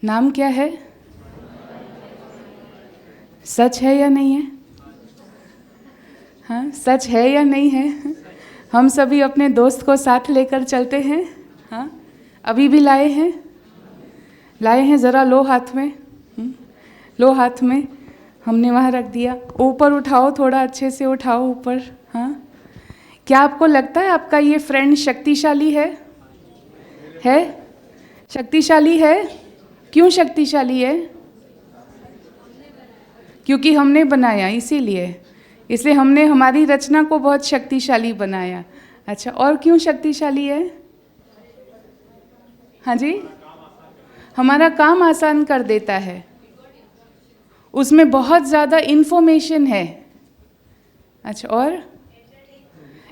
नाम क्या है? सच है या नहीं है? हाँ, सच है या नहीं है? हम सभी अपने दोस्त को साथ लेकर चलते हैं। हाँ, अभी भी लाए हैं? लाए हैं, ज़रा लो हाथ में। लो हाथ में। हमने वहाँ रख दिया। ऊपर उठाओ, थोड़ा अच्छे से उठाओ ऊपर। हाँ, क्या आपको लगता है आपका ये फ्रेंड शक्तिशाली है? है? शक्तिशाली है? क्यों शक्तिशाली है? क्योंकि हमने बनाया, इसलिए हमने हमारी रचना को बहुत शक्तिशाली बनाया। अच्छा, और क्यों शक्तिशाली है? हाँ जी, हमारा काम आसान कर देता है। उसमें बहुत ज़्यादा इन्फॉर्मेशन है। अच्छा, और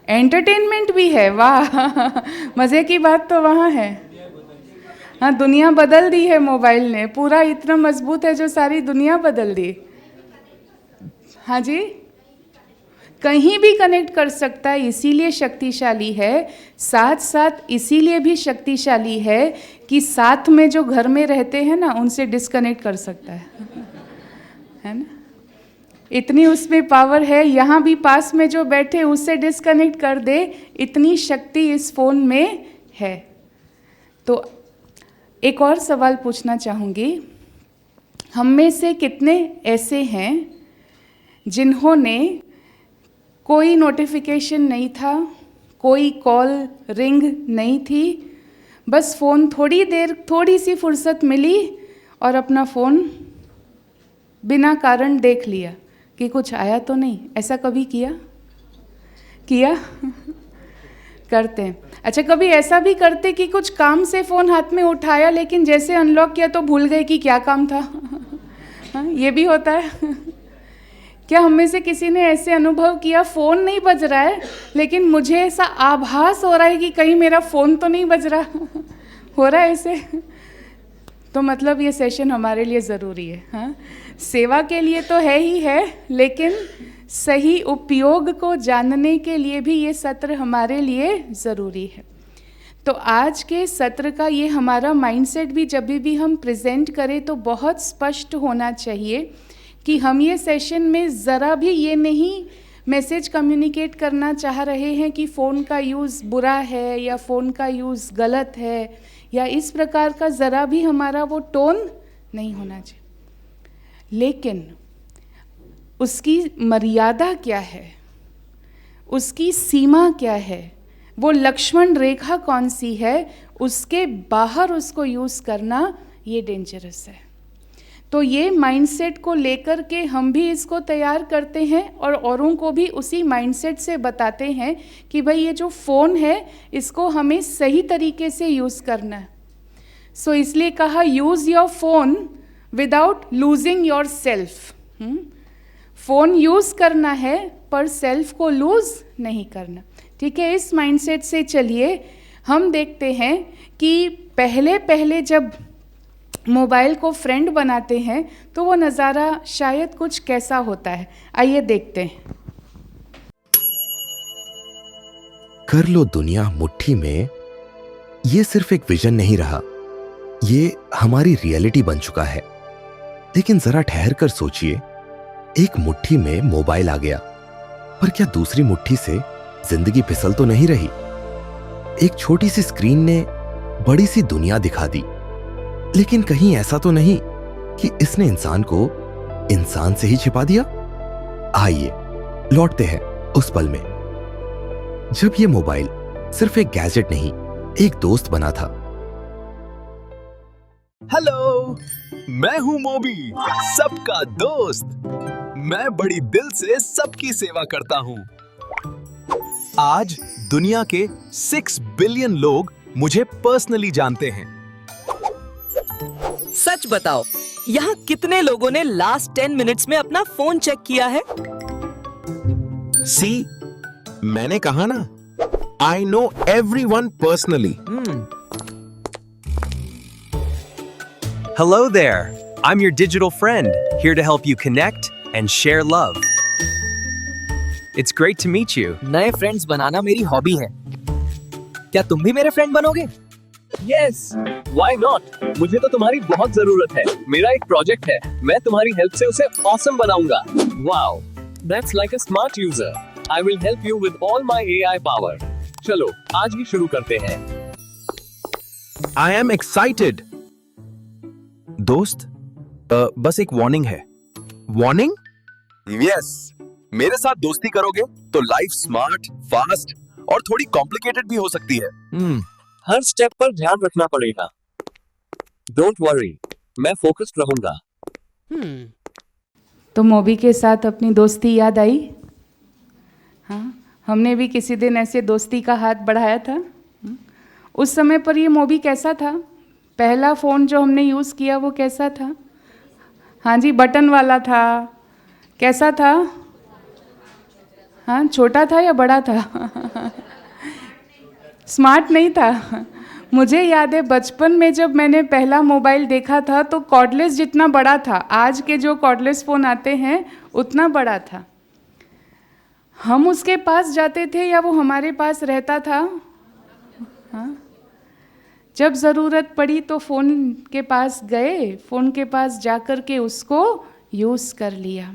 एंटरटेनमेंट भी है। वाह, मज़े की बात तो वहाँ है। हाँ, दुनिया बदल दी है मोबाइल ने। पूरा इतना मजबूत है जो सारी दुनिया बदल दी। हाँ जी, कहीं भी कनेक्ट कर सकता है, इसीलिए शक्तिशाली है। साथ साथ इसीलिए भी शक्तिशाली है कि साथ में जो घर में रहते हैं ना, उनसे डिस्कनेक्ट कर सकता है ना। इतनी उसमें पावर है। यहाँ भी पास में जो बैठे उससे डिस्कनेक्ट कर दे, इतनी शक्ति इस फ़ोन में है। तो एक और सवाल पूछना चाहूँगी, हम में से कितने ऐसे हैं जिन्होंने कोई नोटिफिकेशन नहीं था, कोई कॉल रिंग नहीं थी, बस फ़ोन थोड़ी सी फुर्सत मिली और अपना फ़ोन बिना कारण देख लिया कि कुछ आया तो नहीं? ऐसा कभी किया? करते हैं। अच्छा, कभी ऐसा भी करते कि कुछ काम से फ़ोन हाथ में उठाया, लेकिन जैसे अनलॉक किया तो भूल गए कि क्या काम था? हाँ, ये भी होता है। क्या हम में से किसी ने ऐसे अनुभव किया, फ़ोन नहीं बज रहा है लेकिन मुझे ऐसा आभास हो रहा है कि कहीं मेरा फ़ोन तो नहीं बज रहा? हो रहा है ऐसे? तो मतलब ये सेशन हमारे लिए ज़रूरी है। हाँ, सेवा के लिए तो है ही है, लेकिन सही उपयोग को जानने के लिए भी ये सत्र हमारे लिए ज़रूरी है। तो आज के सत्र का ये हमारा माइंडसेट भी जब भी हम प्रेजेंट करें तो बहुत स्पष्ट होना चाहिए कि हम ये सेशन में ज़रा भी ये नहीं मैसेज कम्युनिकेट करना चाह रहे हैं कि फ़ोन का यूज़ बुरा है या फ़ोन का यूज़ गलत है, या इस प्रकार का ज़रा भी हमारा वो टोन नहीं होना चाहिए। लेकिन उसकी मर्यादा क्या है, उसकी सीमा क्या है, वो लक्ष्मण रेखा कौन सी है, उसके बाहर उसको यूज़ करना ये डेंजरस है। तो ये माइंडसेट को लेकर के हम भी इसको तैयार करते हैं और औरों को भी उसी माइंडसेट से बताते हैं कि भाई ये जो फ़ोन है इसको हमें सही तरीके से यूज़ करना है। सो इसलिए कहा use your phone without losing your self. Phone use करना है पर सेल्फ को लूज़ नहीं करना। ठीक है, इस माइंडसेट से चलिए हम देखते हैं कि पहले जब मोबाइल को फ्रेंड बनाते हैं तो वो नज़ारा शायद कुछ कैसा होता है। आइए देखते हैं। कर लो दुनिया मुट्ठी में, ये सिर्फ एक विजन नहीं रहा, ये हमारी रियलिटी बन चुका है। लेकिन जरा ठहर कर सोचिए, एक मुट्ठी में मोबाइल आ गया, पर क्या दूसरी मुट्ठी से जिंदगी फिसल तो नहीं रही? एक छोटी सी स्क्रीन ने बड़ी सी दुनिया दिखा दी, लेकिन कहीं ऐसा तो नहीं कि इसने इंसान को इंसान से ही छिपा दिया? आइए लौटते हैं उस पल में जब ये मोबाइल सिर्फ एक गैजेट नहीं, एक दोस्त बना था। हेलो, मैं हूं मोबी, सबका दोस्त। मैं बड़ी दिल से सबकी सेवा करता हूं। आज दुनिया के 6 बिलियन लोग मुझे पर्सनली जानते हैं। सच बताओ, यहाँ कितने लोगों ने लास्ट 10 मिनट्स में अपना फोन चेक किया है? सी, मैंने कहा ना, I know everyone personally. Hello there. I'm your digital friend, here to help you connect and share love. It's great to meet you. नए फ्रेंड्स बनाना मेरी हॉबी है। क्या तुम भी मेरे फ्रेंड बनोगे? Yes, why not? मुझे तो तुम्हारी बहुत जरूरत है। मेरा एक प्रोजेक्ट है, मैं तुम्हारी हेल्प से उसे ऑसम बनाऊंगा। Wow, that's like a smart user. I will help you with all my AI power. चलो आज ही शुरू करते हैं। I am excited. दोस्त, बस एक वार्निंग है। वार्निंग? यस, मेरे साथ दोस्ती करोगे तो लाइफ स्मार्ट, फास्ट और थोड़ी कॉम्प्लिकेटेड भी हो सकती है। हर स्टेप पर ध्यान रखना पड़ेगा। डोंट वरी, मैं फोकस्ड रहूंगा। तो मोबी के साथ अपनी दोस्ती याद आई? हाँ, हमने भी किसी दिन ऐसे दोस्ती का हाथ बढ़ाया था। उस समय पर ये मोबी कैसा था? पहला फ़ोन जो हमने यूज़ किया वो कैसा था? हाँ जी, बटन वाला था। कैसा था? हाँ, छोटा था या बड़ा था? स्मार्ट नहीं था। मुझे याद है बचपन में जब मैंने पहला मोबाइल देखा था तो कॉर्डलेस जितना बड़ा था, आज के जो कॉर्डलेस फ़ोन आते हैं उतना बड़ा था। हम उसके पास जाते थे या वो हमारे पास रहता था? हाँ, जब ज़रूरत पड़ी तो फ़ोन के पास गए, फ़ोन के पास जा कर के उसको यूज़ कर लिया।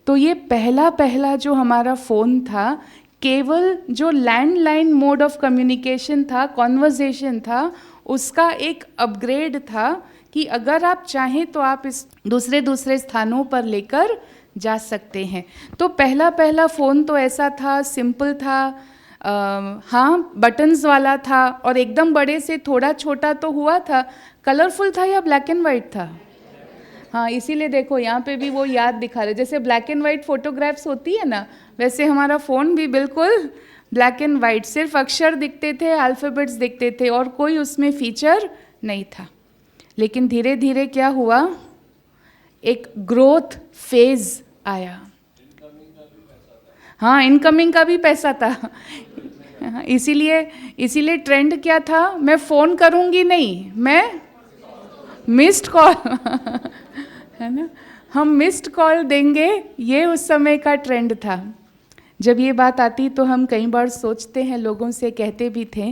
तो ये पहला जो हमारा फ़ोन था, केवल जो लैंडलाइन मोड ऑफ कम्युनिकेशन था, कॉन्वर्जेशन था, उसका एक अपग्रेड था कि अगर आप चाहें तो आप इस दूसरे स्थानों पर लेकर जा सकते हैं। तो पहला फ़ोन तो ऐसा था, सिंपल था, हाँ बटन्स वाला था और एकदम बड़े से थोड़ा छोटा तो हुआ था। कलरफुल था या ब्लैक एंड वाइट था? हाँ, इसीलिए देखो यहाँ पे भी वो याद दिखा रहे, जैसे ब्लैक एंड वाइट फोटोग्राफ्स होती है ना, वैसे हमारा फ़ोन भी बिल्कुल ब्लैक एंड वाइट, सिर्फ अक्षर दिखते थे, अल्फ़ाबेट्स दिखते थे और कोई उसमें फीचर नहीं था। लेकिन धीरे धीरे क्या हुआ, एक ग्रोथ फेज़ आया। हाँ, इनकमिंग का भी पैसा था। इसीलिए ट्रेंड क्या था, मैं फ़ोन करूँगी नहीं, मैं मिस्ड कॉल है ना, हम मिस्ड कॉल देंगे, ये उस समय का ट्रेंड था। जब ये बात आती तो हम कई बार सोचते हैं, लोगों से कहते भी थे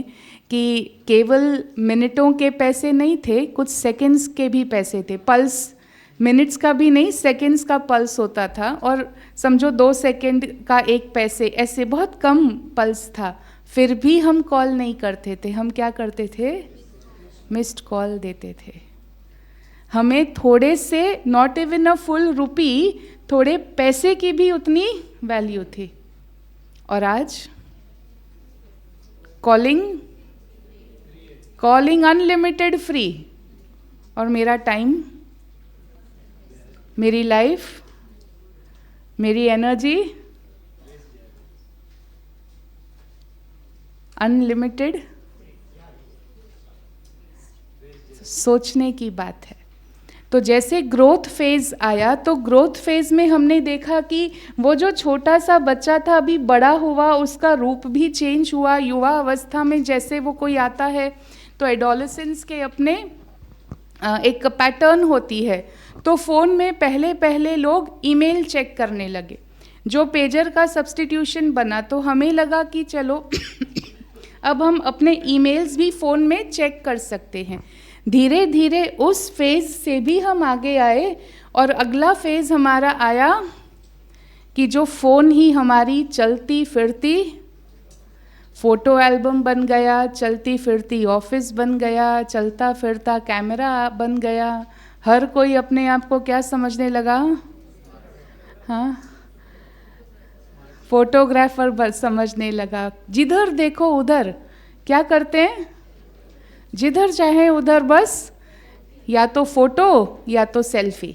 कि केवल मिनटों के पैसे नहीं थे, कुछ सेकंड्स के भी पैसे थे। पल्स, मिनट्स का भी नहीं, सेकंड्स का पल्स होता था और समझो 2 सेकंड का 1 पैसे, ऐसे बहुत कम पल्स था। फिर भी हम कॉल नहीं करते थे, हम क्या करते थे, मिस्ड कॉल देते थे। हमें थोड़े से, नॉट इवन अ फुल रुपी, थोड़े पैसे की भी उतनी वैल्यू थी। और आज कॉलिंग अनलिमिटेड फ्री, और मेरा टाइम, मेरी लाइफ, मेरी एनर्जी अनलिमिटेड। सोचने की बात है। तो जैसे ग्रोथ फेज़ आया, तो ग्रोथ फेज़ में हमने देखा कि वो जो छोटा सा बच्चा था अभी बड़ा हुआ, उसका रूप भी चेंज हुआ। युवा अवस्था में जैसे वो कोई आता है तो एडोलेसेंस के अपने एक पैटर्न होती है। तो फ़ोन में पहले लोग ईमेल चेक करने लगे, जो पेजर का सब्स्टिट्यूशन बना। तो हमें लगा कि चलो अब हम अपने ईमेल्स भी फ़ोन में चेक कर सकते हैं। धीरे धीरे उस फेज़ से भी हम आगे आए और अगला फेज़ हमारा आया कि जो फ़ोन ही हमारी चलती फिरती फ़ोटो एल्बम बन गया, चलती फिरती ऑफिस बन गया, चलता फिरता कैमरा बन गया। हर कोई अपने आप को क्या समझने लगा, हाँ, फोटोग्राफर समझने लगा। जिधर देखो उधर क्या करते हैं, जिधर चाहे उधर बस या तो फोटो या तो सेल्फी।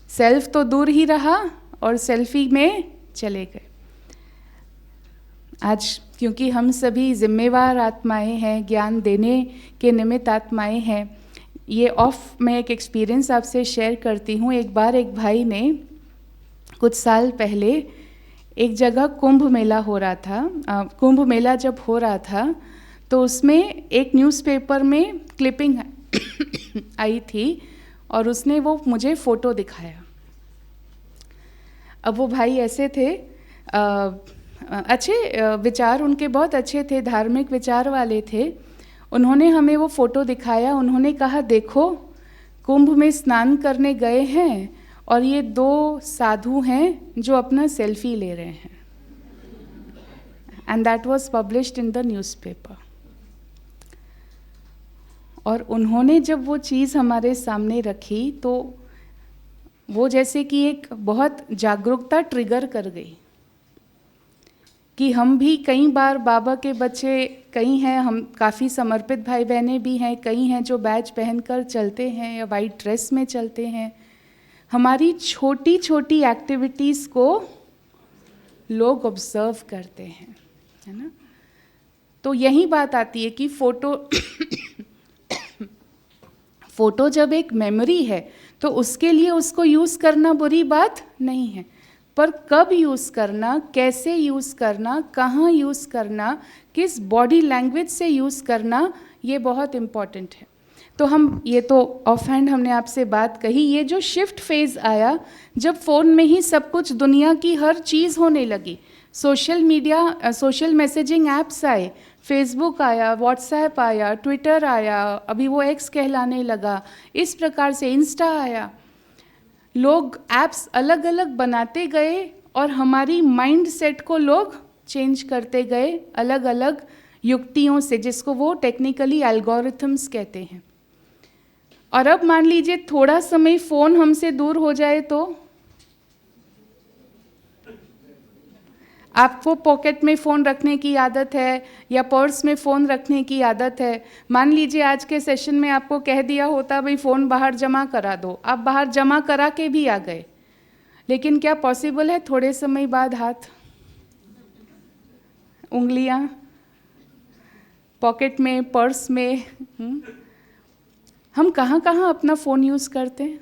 सेल्फ तो दूर ही रहा और सेल्फी में चले गए। आज क्योंकि हम सभी जिम्मेवार आत्माएं हैं, ज्ञान देने के निमित्त आत्माएं हैं, ये ऑफ मैं एक एक्सपीरियंस आपसे शेयर करती हूँ। एक बार एक भाई ने कुछ साल पहले एक जगह कुंभ मेला हो रहा था। कुंभ मेला जब हो रहा था तो उसमें एक न्यूज़पेपर में क्लिपिंग आई थी और उसने वो मुझे फ़ोटो दिखाया। अब वो भाई ऐसे थे, अच्छे विचार उनके बहुत अच्छे थे, धार्मिक विचार वाले थे। उन्होंने हमें वो फ़ोटो दिखाया, उन्होंने कहा देखो कुंभ में स्नान करने गए हैं और ये 2 साधु हैं जो अपना सेल्फी ले रहे हैं, and that was published in the newspaper. और उन्होंने जब वो चीज़ हमारे सामने रखी तो वो जैसे कि एक बहुत जागरूकता ट्रिगर कर गई कि हम भी कई बार बाबा के बच्चे, कई हैं हम काफ़ी समर्पित भाई बहनें भी हैं, कई हैं जो बैज पहनकर चलते हैं या वाइट ड्रेस में चलते हैं। हमारी छोटी छोटी एक्टिविटीज़ को लोग ऑब्जर्व करते हैं, है ना। तो यही बात आती है कि फ़ोटो जब एक मेमोरी है तो उसके लिए उसको यूज़ करना बुरी बात नहीं है, पर कब यूज़ करना, कैसे यूज़ करना, कहाँ यूज़ करना, किस बॉडी लैंग्वेज से यूज़ करना, ये बहुत इम्पॉर्टेंट है। तो हम ये तो ऑफ हैंड हमने आपसे बात कही, ये जो शिफ्ट फेज़ आया जब फ़ोन में ही सब कुछ, दुनिया की हर चीज़ होने लगी, social media, social messaging apps आए, फेसबुक आया, व्हाट्सएप आया, ट्विटर आया, अभी वो एक्स कहलाने लगा, इस प्रकार से इंस्टा आया, लोग ऐप्स अलग अलग बनाते गए और हमारी माइंड सेट को लोग चेंज करते गए अलग अलग युक्तियों से, जिसको वो टेक्निकली एल्गोरिथम्स कहते हैं। और अब मान लीजिए थोड़ा समय फ़ोन हमसे दूर हो जाए तो आपको पॉकेट में फ़ोन रखने की आदत है या पर्स में फ़ोन रखने की आदत है। मान लीजिए आज के सेशन में आपको कह दिया होता भाई फ़ोन बाहर जमा करा दो, आप बाहर जमा करा के भी आ गए, लेकिन क्या पॉसिबल है थोड़े समय बाद हाथ, उंगलियां पॉकेट में, पर्स में, हम कहाँ कहाँ अपना फ़ोन यूज़ करते हैं?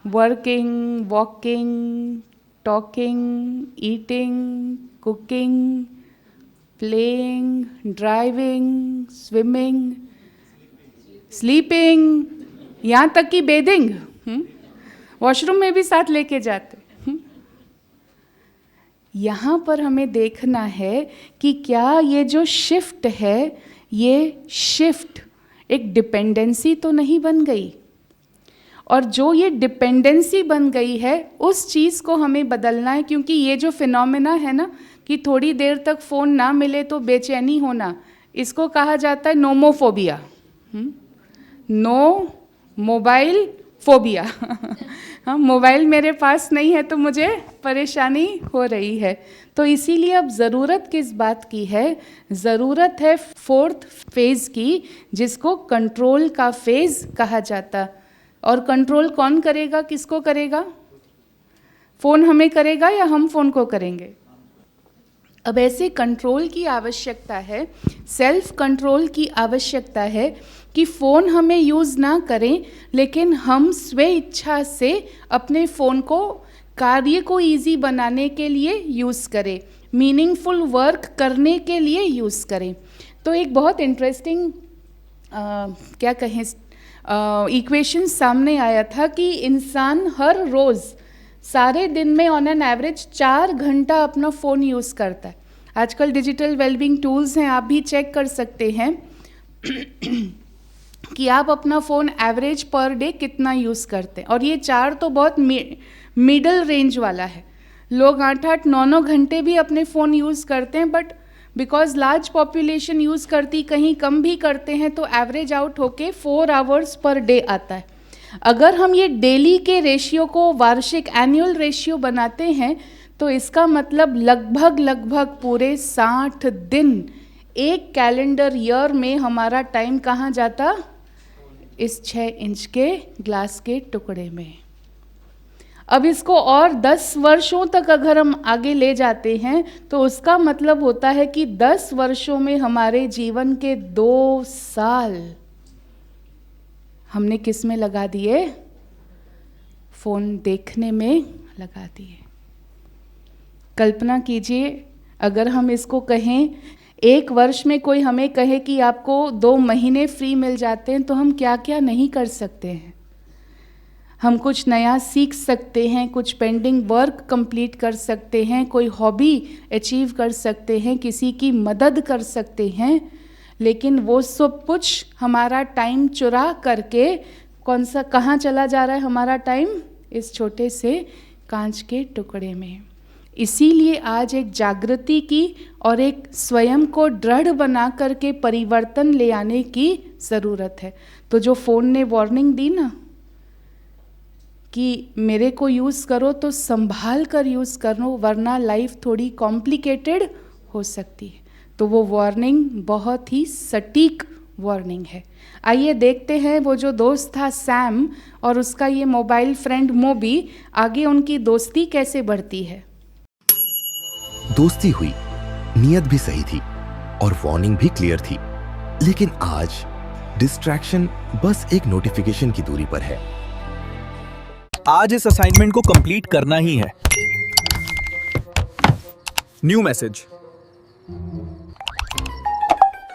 Working, walking, talking, eating, cooking, playing, driving, swimming, sleeping, यहाँ तक कि बेदिंग, वॉशरूम में भी साथ लेके जाते। यहाँ पर हमें देखना है कि क्या ये जो शिफ्ट है, ये शिफ्ट एक डिपेंडेंसी तो नहीं बन गई, और जो ये डिपेंडेंसी बन गई है उस चीज़ को हमें बदलना है। क्योंकि ये जो फिनोमेना है ना कि थोड़ी देर तक फ़ोन ना मिले तो बेचैनी होना, इसको कहा जाता है नोमोफोबिया, नो मोबाइल फोबिया। हाँ, मोबाइल मेरे पास नहीं है तो मुझे परेशानी हो रही है। तो इसीलिए अब ज़रूरत किस बात की है? ज़रूरत है 4th फेज़ की, जिसको कंट्रोल का फेज़ कहा जाता। और कंट्रोल कौन करेगा, किसको करेगा? फ़ोन हमें करेगा या हम फ़ोन को करेंगे? अब ऐसे कंट्रोल की आवश्यकता है, सेल्फ कंट्रोल की आवश्यकता है कि फ़ोन हमें यूज़ ना करें, लेकिन हम स्वे इच्छा से अपने फ़ोन को कार्य को इजी बनाने के लिए यूज़ करें, मीनिंगफुल वर्क करने के लिए यूज़ करें। तो एक बहुत इंटरेस्टिंग क्या कहें इक्वेशन सामने आया था कि इंसान हर रोज़ सारे दिन में ऑन एन एवरेज 4 घंटा अपना फ़ोन यूज़ करता है। आजकल डिजिटल वेलबींग टूल्स हैं, आप भी चेक कर सकते हैं कि आप अपना फ़ोन एवरेज पर डे कितना यूज़ करते हैं। और ये 4 तो बहुत मिडल रेंज वाला है। लोग 8-8, 9-9 घंटे भी अपने फ़ोन यूज़ करते हैं, but because large population use करती, कहीं कम भी करते हैं, तो एवरेज आउट होके 4 आवर्स पर डे आता है। अगर हम ये डेली के रेशियो को वार्षिक एनुअल रेशियो बनाते हैं तो इसका मतलब लगभग पूरे 60 दिन एक कैलेंडर ईयर में हमारा टाइम कहाँ जाता? इस 6 इंच के ग्लास के टुकड़े में। अब इसको और 10 वर्षों तक अगर हम आगे ले जाते हैं तो उसका मतलब होता है कि 10 वर्षों में हमारे जीवन के 2 साल हमने किस में लगा दिए? फ़ोन देखने में लगा दिए। कल्पना कीजिए अगर हम इसको कहें, 1 वर्ष में कोई हमें कहे कि आपको 2 महीने फ्री मिल जाते हैं, तो हम क्या क्या नहीं कर सकते हैं। हम कुछ नया सीख सकते हैं, कुछ पेंडिंग वर्क कंप्लीट कर सकते हैं, कोई हॉबी अचीव कर सकते हैं, किसी की मदद कर सकते हैं, लेकिन वो सब कुछ हमारा टाइम चुरा करके कहाँ चला जा रहा है हमारा टाइम? इस छोटे से कांच के टुकड़े में। इसीलिए आज एक जागृति की और एक स्वयं को दृढ़ बना करके परिवर्तन ले आने की ज़रूरत है। तो जो फ़ोन ने वार्निंग दी ना कि मेरे को यूज़ करो तो संभाल कर यूज़ करो, वरना लाइफ थोड़ी कॉम्प्लिकेटेड हो सकती है, तो वो वार्निंग बहुत ही सटीक वार्निंग है। आइए देखते हैं वो जो दोस्त था सैम और उसका ये मोबाइल फ्रेंड मोबी, आगे उनकी दोस्ती कैसे बढ़ती है। दोस्ती हुई, नियत भी सही थी और वार्निंग भी क्लियर थी, लेकिन आज डिस्ट्रैक्शन बस एक नोटिफिकेशन की दूरी पर है। आज इस असाइनमेंट को कंप्लीट करना ही है। New message,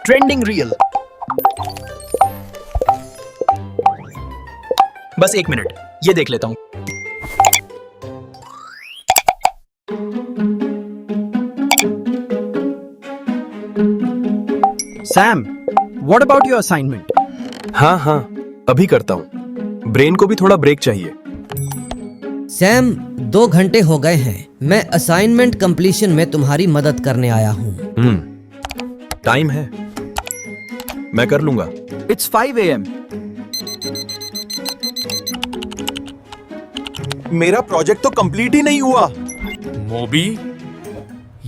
trending reel. बस 1 मिनट, ये देख लेता हूं। Sam, what about your assignment? हाँ, अभी करता हूं। ब्रेन को भी थोड़ा ब्रेक चाहिए। सैम, 2 घंटे हो गए हैं। मैं असाइनमेंट कंप्लीशन में तुम्हारी मदद करने आया हूँ। टाइम है, मैं कर लूंगा। It's 5 AM. मेरा प्रोजेक्ट तो कंप्लीट ही नहीं हुआ। मोबी,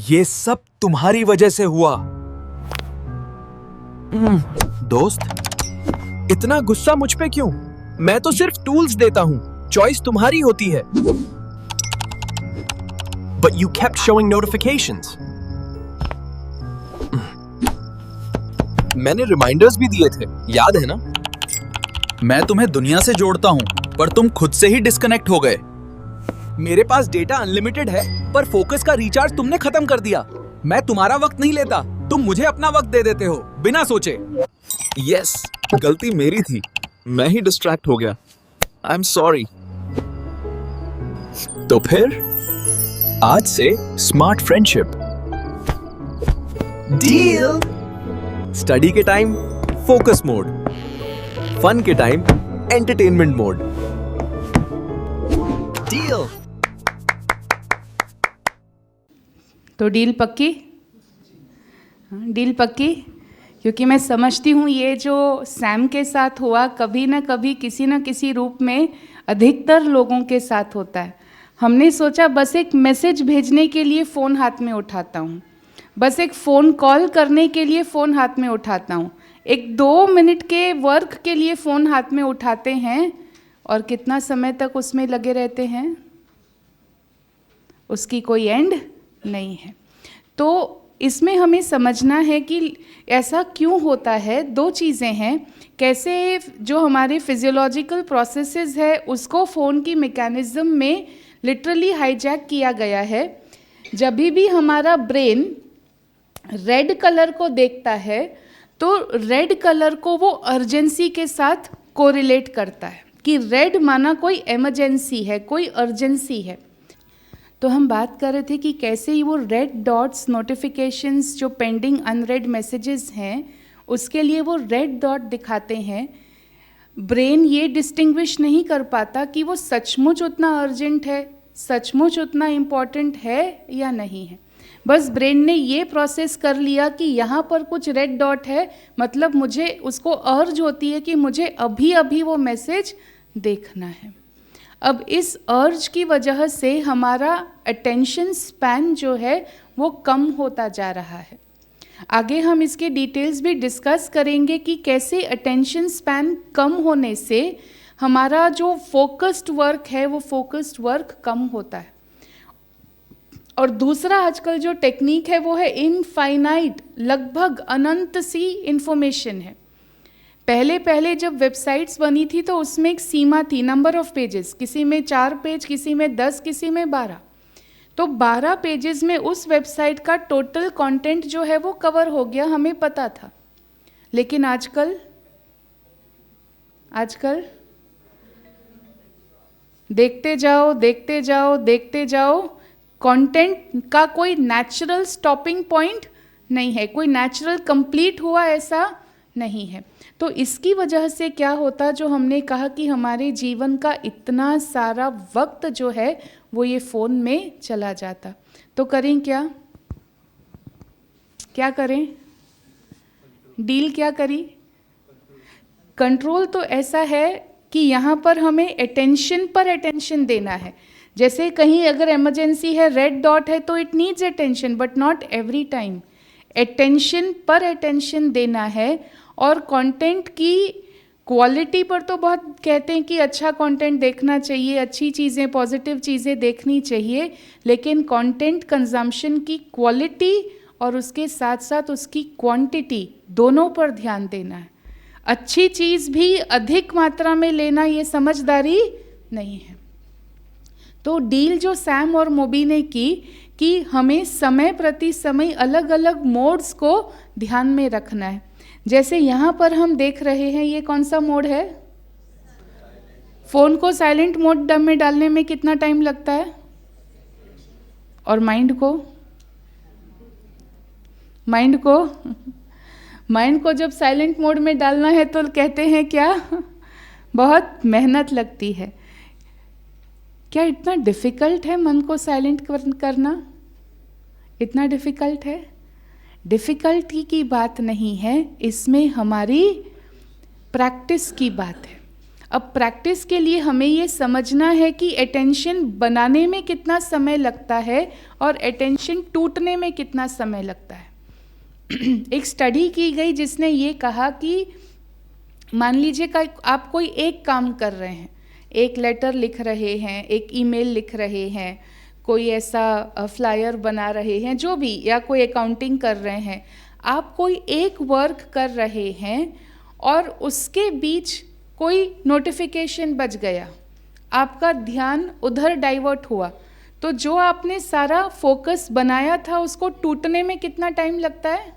ये सब तुम्हारी वजह से हुआ। दोस्त, इतना गुस्सा मुझ पे क्यों? मैं तो सिर्फ टूल्स देता हूं, चॉइस तुम्हारी होती है। But you kept showing notifications. मैंने रिमाइंडर्स भी दिए थे, याद है ना? मैं तुम्हें दुनिया से जोड़ता हूं, पर तुम खुद से ही डिस्कनेक्ट हो गए। मेरे पास डेटा अनलिमिटेड है, पर फोकस का रिचार्ज तुमने खत्म कर दिया। मैं तुम्हारा वक्त नहीं लेता, तुम मुझे अपना वक्त दे देते हो बिना सोचे। यस, गलती मेरी थी, मैं ही डिस्ट्रैक्ट हो गया। I am sorry. तो फिर आज से स्मार्ट फ्रेंडशिप। डील। स्टडी के टाइम फोकस मोड, फन के टाइम एंटरटेनमेंट मोड। डील। तो डील पक्की? हाँ, डील पक्की, क्योंकि मैं समझती हूँ ये जो सैम के साथ हुआ कभी ना कभी किसी न किसी रूप में अधिकतर लोगों के साथ होता है। हमने सोचा बस एक मैसेज भेजने के लिए फ़ोन हाथ में उठाता हूँ, बस एक फ़ोन कॉल करने के लिए फ़ोन हाथ में उठाता हूँ, एक 2 मिनट के वर्क के लिए फ़ोन हाथ में उठाते हैं और कितना समय तक उसमें लगे रहते हैं, उसकी कोई एंड नहीं है। तो इसमें हमें समझना है कि ऐसा क्यों होता है। 2 चीज़ें हैं, कैसे जो हमारे फिजियोलॉजिकल प्रोसेसेस है उसको फ़ोन की मैकेनिज़्म में लिटरली हाईजैक किया गया है। जब भी हमारा ब्रेन रेड कलर को देखता है तो रेड कलर को वो अर्जेंसी के साथ कोरिलेट करता है कि रेड माना कोई इमरजेंसी है, कोई अर्जेंसी है। तो हम बात कर रहे थे कि कैसे ही वो रेड डॉट्स नोटिफिकेशंस जो पेंडिंग अनरेड मैसेजेस हैं उसके लिए वो रेड डॉट दिखाते हैं। ब्रेन ये डिस्टिंग्विश नहीं कर पाता कि वो सचमुच उतना अर्जेंट है, सचमुच उतना इम्पॉर्टेंट है या नहीं है। बस ब्रेन ने ये प्रोसेस कर लिया कि यहाँ पर कुछ रेड डॉट है, मतलब मुझे उसको अर्ज होती है कि मुझे अभी अभी वो मैसेज देखना है। अब इस अर्ज की वजह से हमारा अटेंशन स्पैन जो है वो कम होता जा रहा है। आगे हम इसके डिटेल्स भी डिस्कस करेंगे कि कैसे अटेंशन स्पैन कम होने से हमारा जो फोकस्ड वर्क है वो फोकस्ड वर्क कम होता है। और दूसरा आजकल जो टेक्निक है वो है इनफाइनाइट, लगभग अनंत सी इंफॉर्मेशन है। पहले जब वेबसाइट्स बनी थी तो उसमें एक सीमा थी, नंबर ऑफ पेजेस, किसी में 4 पेज, किसी में 10, किसी में 12। तो 12 पेजेस में उस वेबसाइट का टोटल कंटेंट जो है वो कवर हो गया, हमें पता था। लेकिन आजकल देखते जाओ, देखते जाओ, देखते जाओ। कंटेंट का कोई नेचुरल स्टॉपिंग पॉइंट नहीं है, कोई नेचुरल कंप्लीट हुआ ऐसा नहीं है। तो इसकी वजह से क्या होता, जो हमने कहा कि हमारे जीवन का इतना सारा वक्त जो है वो ये फ़ोन में चला जाता। तो करें क्या, क्या करें, डील क्या करी? कंट्रोल तो ऐसा है कि यहाँ पर हमें अटेंशन पर अटेंशन देना है। जैसे कहीं अगर इमरजेंसी है, रेड डॉट है, तो it needs attention but not every time. Attention पर अटेंशन देना है। और कंटेंट की क्वालिटी पर तो बहुत कहते हैं कि अच्छा कंटेंट देखना चाहिए, अच्छी चीज़ें, पॉजिटिव चीज़ें देखनी चाहिए, लेकिन कंटेंट कंजम्पशन की क्वालिटी और उसके साथ साथ उसकी क्वांटिटी दोनों पर ध्यान देना है। अच्छी चीज़ भी अधिक मात्रा में लेना ये समझदारी नहीं है। तो डील जो सैम और मोबी ने की कि हमें समय प्रति समय अलग अलग मोड्स को ध्यान में रखना है। जैसे यहाँ पर हम देख रहे हैं, ये कौन सा मोड है? फ़ोन को साइलेंट मोड में डालने में कितना टाइम लगता है? और माइंड को जब साइलेंट मोड में डालना है तो कहते हैं क्या, बहुत मेहनत लगती है। क्या इतना डिफ़िकल्ट है मन को साइलेंट करना? इतना डिफ़िकल्ट है? डिफ़िकल्टी की बात नहीं है, इसमें हमारी प्रैक्टिस की बात है। अब प्रैक्टिस के लिए हमें ये समझना है कि अटेंशन बनाने में कितना समय लगता है और अटेंशन टूटने में कितना समय लगता है। एक स्टडी की गई जिसने ये कहा कि मान लीजिए कि आप कोई एक काम कर रहे हैं, एक लेटर लिख रहे हैं, एक ईमेल लिख रहे हैं, कोई ऐसा फ्लायर बना रहे हैं, जो भी, या कोई अकाउंटिंग कर रहे हैं, आप कोई एक वर्क कर रहे हैं और उसके बीच कोई नोटिफिकेशन बज गया, आपका ध्यान उधर डाइवर्ट हुआ, तो जो आपने सारा फोकस बनाया था उसको टूटने में कितना टाइम लगता है?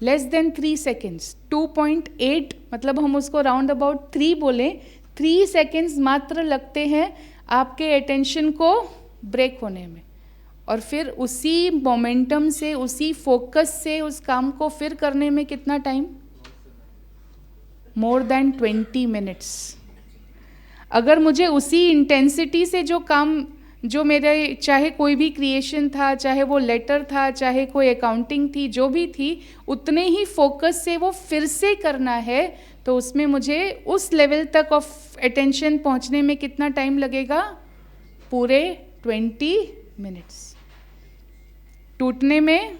Less than 3 seconds. 2.8 मतलब हम उसको राउंड अबाउट 3 बोलें, 3 सेकेंड्स मात्र लगते हैं आपके अटेंशन को ब्रेक होने में। और फिर उसी मोमेंटम से, उसी फोकस से उस काम को फिर करने में कितना टाइम? More than 20 minutes. अगर मुझे उसी इंटेंसिटी से जो काम, जो मेरे, चाहे कोई भी क्रिएशन था, चाहे वो लेटर था, चाहे कोई अकाउंटिंग थी, जो भी थी, उतने ही फोकस से वो फिर से करना है, तो उसमें मुझे उस लेवल तक ऑफ अटेंशन पहुंचने में कितना टाइम लगेगा? पूरे 20 मिनट्स। टूटने में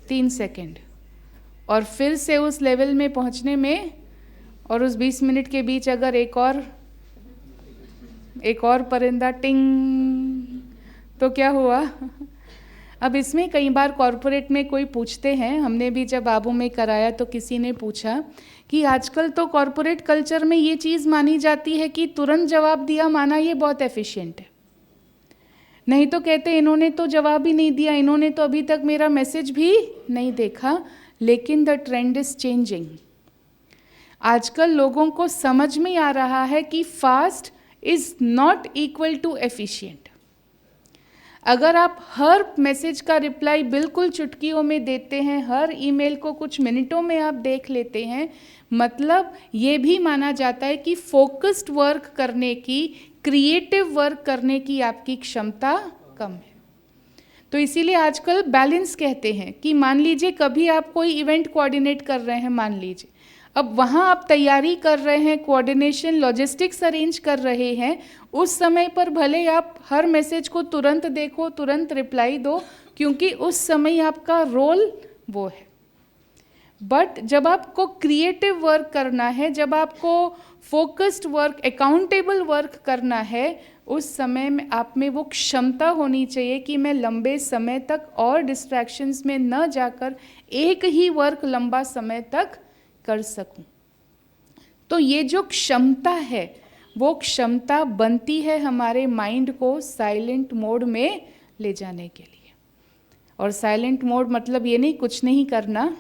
3 सेकेंड, और फिर से उस लेवल में पहुंचने में, और उस 20 मिनट के बीच अगर एक और परिंदा टिंग, तो क्या हुआ? अब इसमें कई बार कॉरपोरेट में कोई पूछते हैं, हमने भी जब आबू में कराया तो किसी ने पूछा कि आजकल तो कॉरपोरेट कल्चर में ये चीज़ मानी जाती है कि तुरंत जवाब दिया माना ये बहुत एफिशिएंट है, नहीं तो कहते इन्होंने तो जवाब ही नहीं दिया, इन्होंने तो अभी तक मेरा मैसेज भी नहीं देखा। लेकिन द ट्रेंड इज चेंजिंग। आजकल लोगों को समझ में आ रहा है कि fast is not equal to efficient. अगर आप हर मैसेज का रिप्लाई बिल्कुल चुटकियों में देते हैं, हर ईमेल को कुछ मिनटों में आप देख लेते हैं, मतलब ये भी माना जाता है कि फोकस्ड वर्क करने की, क्रिएटिव वर्क करने की आपकी क्षमता कम है। तो इसीलिए आजकल बैलेंस कहते हैं कि मान लीजिए कभी आप कोई इवेंट कोऑर्डिनेट कर रहे हैं, मान लीजिए अब वहाँ आप तैयारी कर रहे हैं, कोऑर्डिनेशन, लॉजिस्टिक्स अरेंज कर रहे हैं, उस समय पर भले आप हर मैसेज को तुरंत देखो, तुरंत रिप्लाई दो, क्योंकि उस समय आपका रोल वो है। बट जब आपको क्रिएटिव वर्क करना है, जब आपको फोकस्ड वर्क, अकाउंटेबल वर्क करना है, उस समय में आप में वो क्षमता होनी चाहिए कि मैं लंबे समय तक और डिस्ट्रैक्शंस में न जाकर एक ही वर्क लंबा समय तक कर सकूं। तो ये जो क्षमता है, वो क्षमता बनती है हमारे माइंड को साइलेंट मोड में ले जाने के लिए। और साइलेंट मोड मतलब ये नहीं कुछ नहीं करना,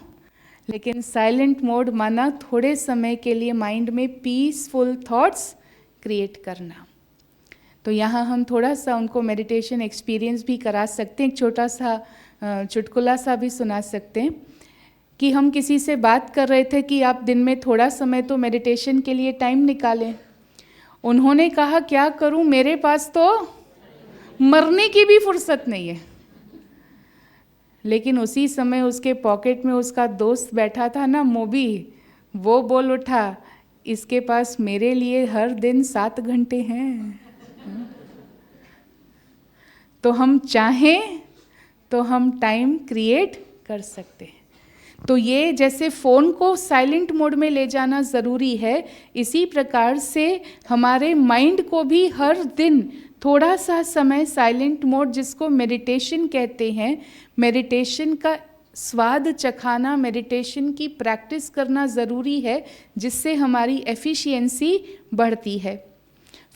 लेकिन साइलेंट मोड माना थोड़े समय के लिए माइंड में पीसफुल थॉट्स क्रिएट करना। तो यहाँ हम थोड़ा सा उनको मेडिटेशन एक्सपीरियंस भी करा सकते हैं, एक छोटा सा चुटकुला सा भी सुना सकते हैं कि हम किसी से बात कर रहे थे कि आप दिन में थोड़ा समय तो मेडिटेशन के लिए टाइम निकालें। उन्होंने कहा क्या करूं, मेरे पास तो मरने की भी फुर्सत नहीं है। लेकिन उसी समय उसके पॉकेट में उसका दोस्त बैठा था ना, मोबी, वो बोल उठा, इसके पास मेरे लिए हर दिन 7 घंटे हैं। तो हम चाहें तो हम टाइम क्रिएट कर सकते हैं। तो ये जैसे फ़ोन को साइलेंट मोड में ले जाना ज़रूरी है, इसी प्रकार से हमारे माइंड को भी हर दिन थोड़ा सा समय साइलेंट मोड, जिसको मेडिटेशन कहते हैं, मेडिटेशन का स्वाद चखाना, मेडिटेशन की प्रैक्टिस करना ज़रूरी है, जिससे हमारी एफिशिएंसी बढ़ती है।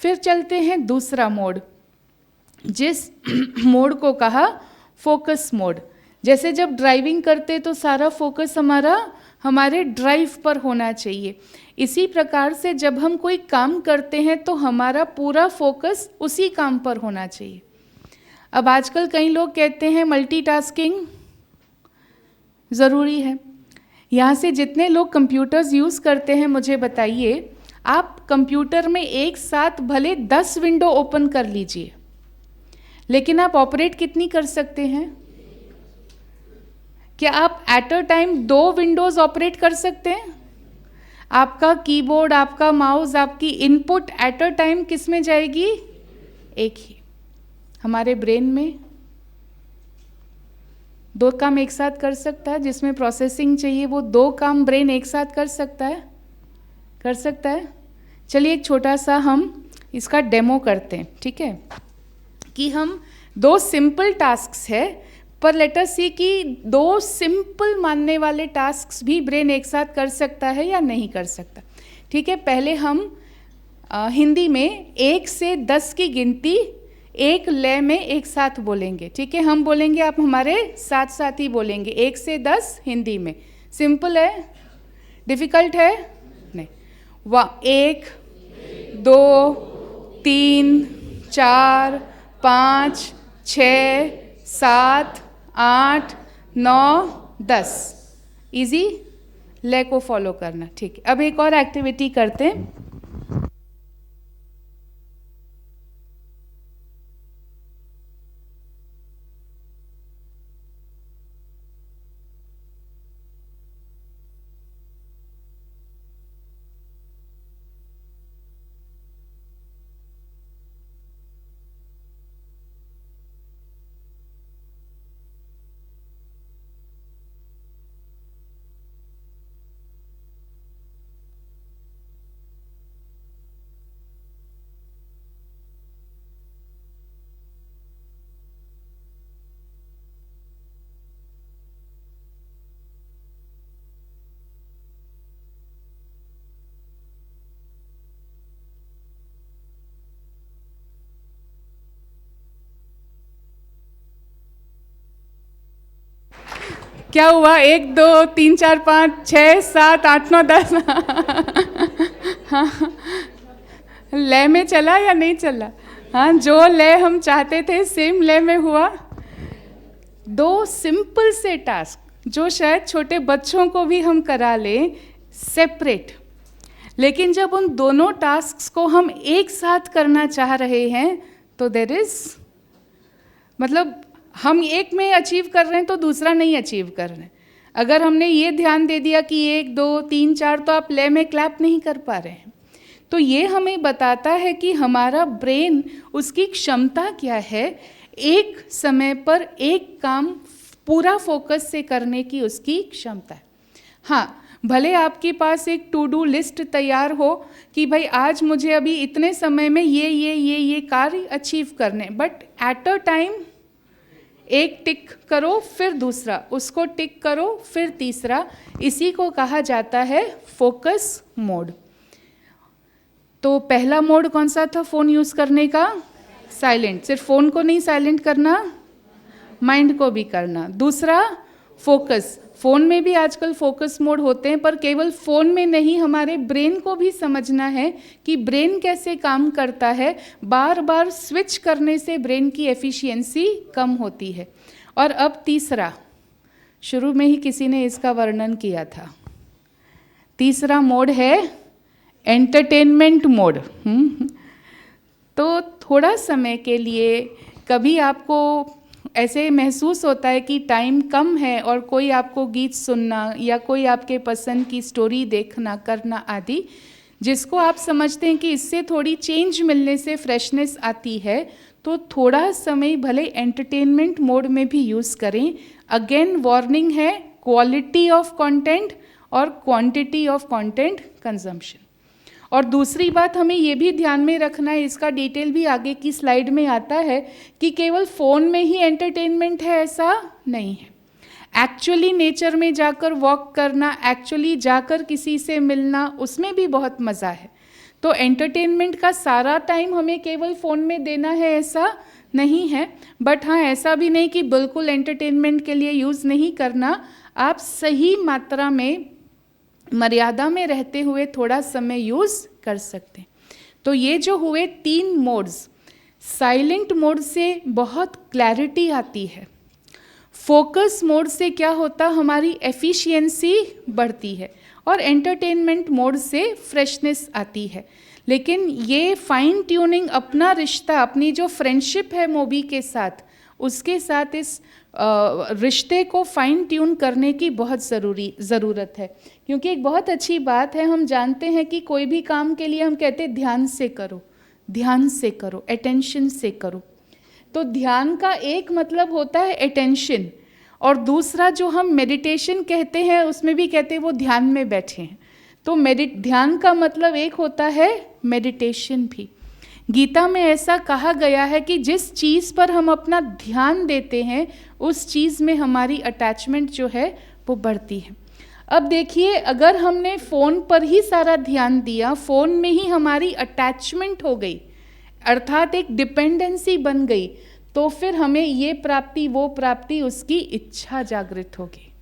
फिर चलते हैं दूसरा मोड, जिस मोड को कहा फोकस मोड। जैसे जब ड्राइविंग करते तो सारा फोकस हमारा हमारे ड्राइव पर होना चाहिए, इसी प्रकार से जब हम कोई काम करते हैं तो हमारा पूरा फोकस उसी काम पर होना चाहिए। अब आजकल कई लोग कहते हैं मल्टीटास्किंग ज़रूरी है। यहाँ से जितने लोग कंप्यूटर्स यूज़ करते हैं, मुझे बताइए, आप कंप्यूटर में एक साथ भले 10 विंडो ओपन कर लीजिए, लेकिन आप ऑपरेट कितनी कर सकते हैं? क्या आप at a time 2 Windows operate कर सकते हैं? आपका कीबोर्ड, आपका माउस, आपकी इनपुट एट अ टाइम किस में जाएगी? एक ही। हमारे ब्रेन में 2 काम एक साथ कर सकता है, जिसमें प्रोसेसिंग चाहिए, वो 2 काम ब्रेन एक साथ कर सकता है? कर सकता है? चलिए एक छोटा सा हम इसका डेमो करते हैं, ठीक है? कि हम 2 सिंपल टास्क्स है, पर लेट अस सी कि 2 सिंपल मानने वाले टास्क्स भी ब्रेन एक साथ कर सकता है या नहीं कर सकता। ठीक है, पहले हम हिंदी में 1 से 10 की गिनती एक लय में एक साथ बोलेंगे। ठीक है, हम बोलेंगे, आप हमारे साथ साथ ही बोलेंगे। 1 से 10 हिंदी में। सिंपल है? डिफ़िकल्ट है? नहीं। 1 2 3 4 5 6 7 8 9 10। इजी लय को फॉलो करना। ठीक है, अब एक और एक्टिविटी करते हैं। क्या हुआ? 1 2 3 4 5 6 7 8 9 10। हाँ, लय में चला या नहीं चला? हाँ, जो लय हम चाहते थे सेम लय में हुआ। 2 सिंपल से टास्क जो शायद छोटे बच्चों को भी हम करा लें सेपरेट, लेकिन जब उन दोनों टास्क्स को हम एक साथ करना चाह रहे हैं तो देयर इज, मतलब हम एक में अचीव कर रहे हैं तो दूसरा नहीं अचीव कर रहे हैं। अगर हमने ये ध्यान दे दिया कि 1 2 3 4 तो आप लय में क्लैप नहीं कर पा रहे हैं। तो ये हमें बताता है कि हमारा ब्रेन, उसकी क्षमता क्या है, एक समय पर एक काम पूरा फोकस से करने की उसकी क्षमता है। हाँ, भले आपके पास एक टू डू लिस्ट तैयार हो कि भाई आज मुझे अभी इतने समय में ये कार्य अचीव करने, बट एट अ टाइम एक टिक करो, फिर दूसरा, उसको टिक करो, फिर तीसरा। इसी को कहा जाता है फोकस मोड। तो पहला मोड कौन सा था फ़ोन यूज़ करने का? साइलेंट। सिर्फ फ़ोन को नहीं साइलेंट करना, माइंड को भी करना। दूसरा फोकस। फ़ोन में भी आजकल फोकस मोड होते हैं, पर केवल फ़ोन में नहीं, हमारे ब्रेन को भी समझना है कि ब्रेन कैसे काम करता है। बार बार स्विच करने से ब्रेन की एफिशिएंसी कम होती है। और अब तीसरा, शुरू में ही किसी ने इसका वर्णन किया था, तीसरा मोड है एंटरटेनमेंट मोड। तो थोड़ा समय के लिए कभी आपको ऐसे महसूस होता है कि टाइम कम है और कोई आपको गीत सुनना या कोई आपके पसंद की स्टोरी देखना करना आदि, जिसको आप समझते हैं कि इससे थोड़ी चेंज मिलने से फ्रेशनेस आती है, तो थोड़ा समय भले एंटरटेनमेंट मोड में भी यूज़ करें। अगेन वार्निंग है, क्वालिटी ऑफ कंटेंट और क्वांटिटी ऑफ कंटेंट कंजम्पशन। और दूसरी बात हमें ये भी ध्यान में रखना है, इसका डिटेल भी आगे की स्लाइड में आता है, कि केवल फ़ोन में ही एंटरटेनमेंट है ऐसा नहीं है। एक्चुअली नेचर में जाकर वॉक करना, एक्चुअली जाकर किसी से मिलना, उसमें भी बहुत मज़ा है। तो एंटरटेनमेंट का सारा टाइम हमें केवल फ़ोन में देना है ऐसा नहीं है, बट हाँ, ऐसा भी नहीं कि बिल्कुल एंटरटेनमेंट के लिए यूज़ नहीं करना। आप सही मात्रा में, मर्यादा में रहते हुए थोड़ा समय यूज़ कर सकते हैं। तो ये जो हुए 3 मोड्स, साइलेंट मोड से बहुत क्लैरिटी आती है, फोकस मोड से क्या होता, हमारी एफिशिएंसी बढ़ती है, और एंटरटेनमेंट मोड से फ्रेशनेस आती है। लेकिन ये फाइन ट्यूनिंग, अपना रिश्ता, अपनी जो फ्रेंडशिप है मोबी के साथ, उसके साथ इस रिश्ते को फाइन ट्यून करने की बहुत ज़रूरत है। क्योंकि एक बहुत अच्छी बात है, हम जानते हैं कि कोई भी काम के लिए हम कहते हैं ध्यान से करो, ध्यान से करो, अटेंशन से करो। तो ध्यान का एक मतलब होता है अटेंशन, और दूसरा जो हम मेडिटेशन कहते हैं, उसमें भी कहते हैं वो ध्यान में बैठे हैं। तो ध्यान का मतलब एक होता है मेडिटेशन भी। गीता में ऐसा कहा गया है कि जिस चीज़ पर हम अपना ध्यान देते हैं, उस चीज़ में हमारी अटैचमेंट जो है वो बढ़ती है। अब देखिए, अगर हमने फ़ोन पर ही सारा ध्यान दिया, फ़ोन में ही हमारी अटैचमेंट हो गई, अर्थात एक डिपेंडेंसी बन गई, तो फिर हमें ये प्राप्ति वो प्राप्ति, उसकी इच्छा जागृत होगी।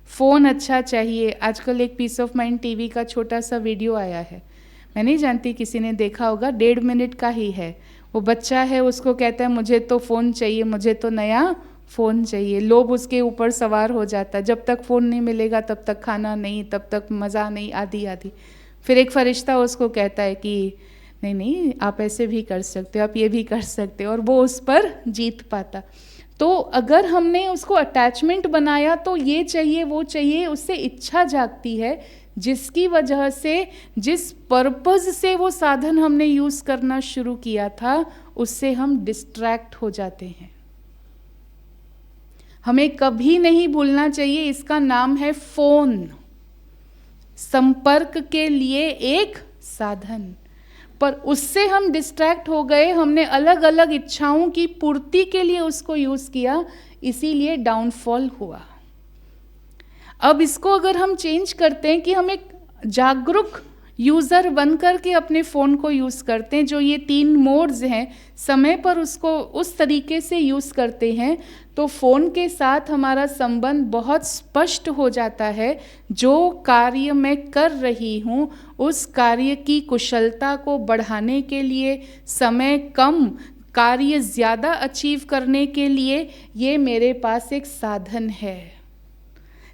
फ़ोन अच्छा चाहिए। आजकल एक पीस ऑफ माइंड टीवी का छोटा सा वीडियो आया है, मैं नहीं जानती किसी ने देखा होगा, 1.5 मिनट का ही है। वो बच्चा है, उसको कहता है मुझे तो फ़ोन चाहिए, मुझे तो नया फ़ोन चाहिए। लोभ उसके ऊपर सवार हो जाता है, जब तक फ़ोन नहीं मिलेगा तब तक खाना नहीं, तब तक मज़ा नहीं, आदि आदि। फिर एक फरिश्ता उसको कहता है कि नहीं नहीं, आप ऐसे भी कर सकते हो, आप ये भी कर सकते हो, और वो उस पर जीत पाता। तो अगर हमने उसको अटैचमेंट बनाया, तो ये चाहिए वो चाहिए, उससे इच्छा जागती है, जिसकी वजह से जिस पर्पज़ से वो साधन हमने यूज़ करना शुरू किया था, उससे हम डिस्ट्रैक्ट हो जाते हैं। हमें कभी नहीं भूलना चाहिए, इसका नाम है फ़ोन, संपर्क के लिए एक साधन, पर उससे हम डिस्ट्रैक्ट हो गए, हमने अलग अलग इच्छाओं की पूर्ति के लिए उसको यूज़ किया, इसीलिए डाउनफॉल हुआ। अब इसको अगर हम चेंज करते हैं कि हम एक जागरूक यूज़र बनकर के अपने फ़ोन को यूज़ करते हैं, जो ये 3 मोड्स हैं, समय पर उसको उस तरीके से यूज़ करते हैं, तो फ़ोन के साथ हमारा संबंध बहुत स्पष्ट हो जाता है। जो कार्य मैं कर रही हूँ, उस कार्य की कुशलता को बढ़ाने के लिए, समय कम, कार्य ज़्यादा अचीव करने के लिए, ये मेरे पास एक साधन है।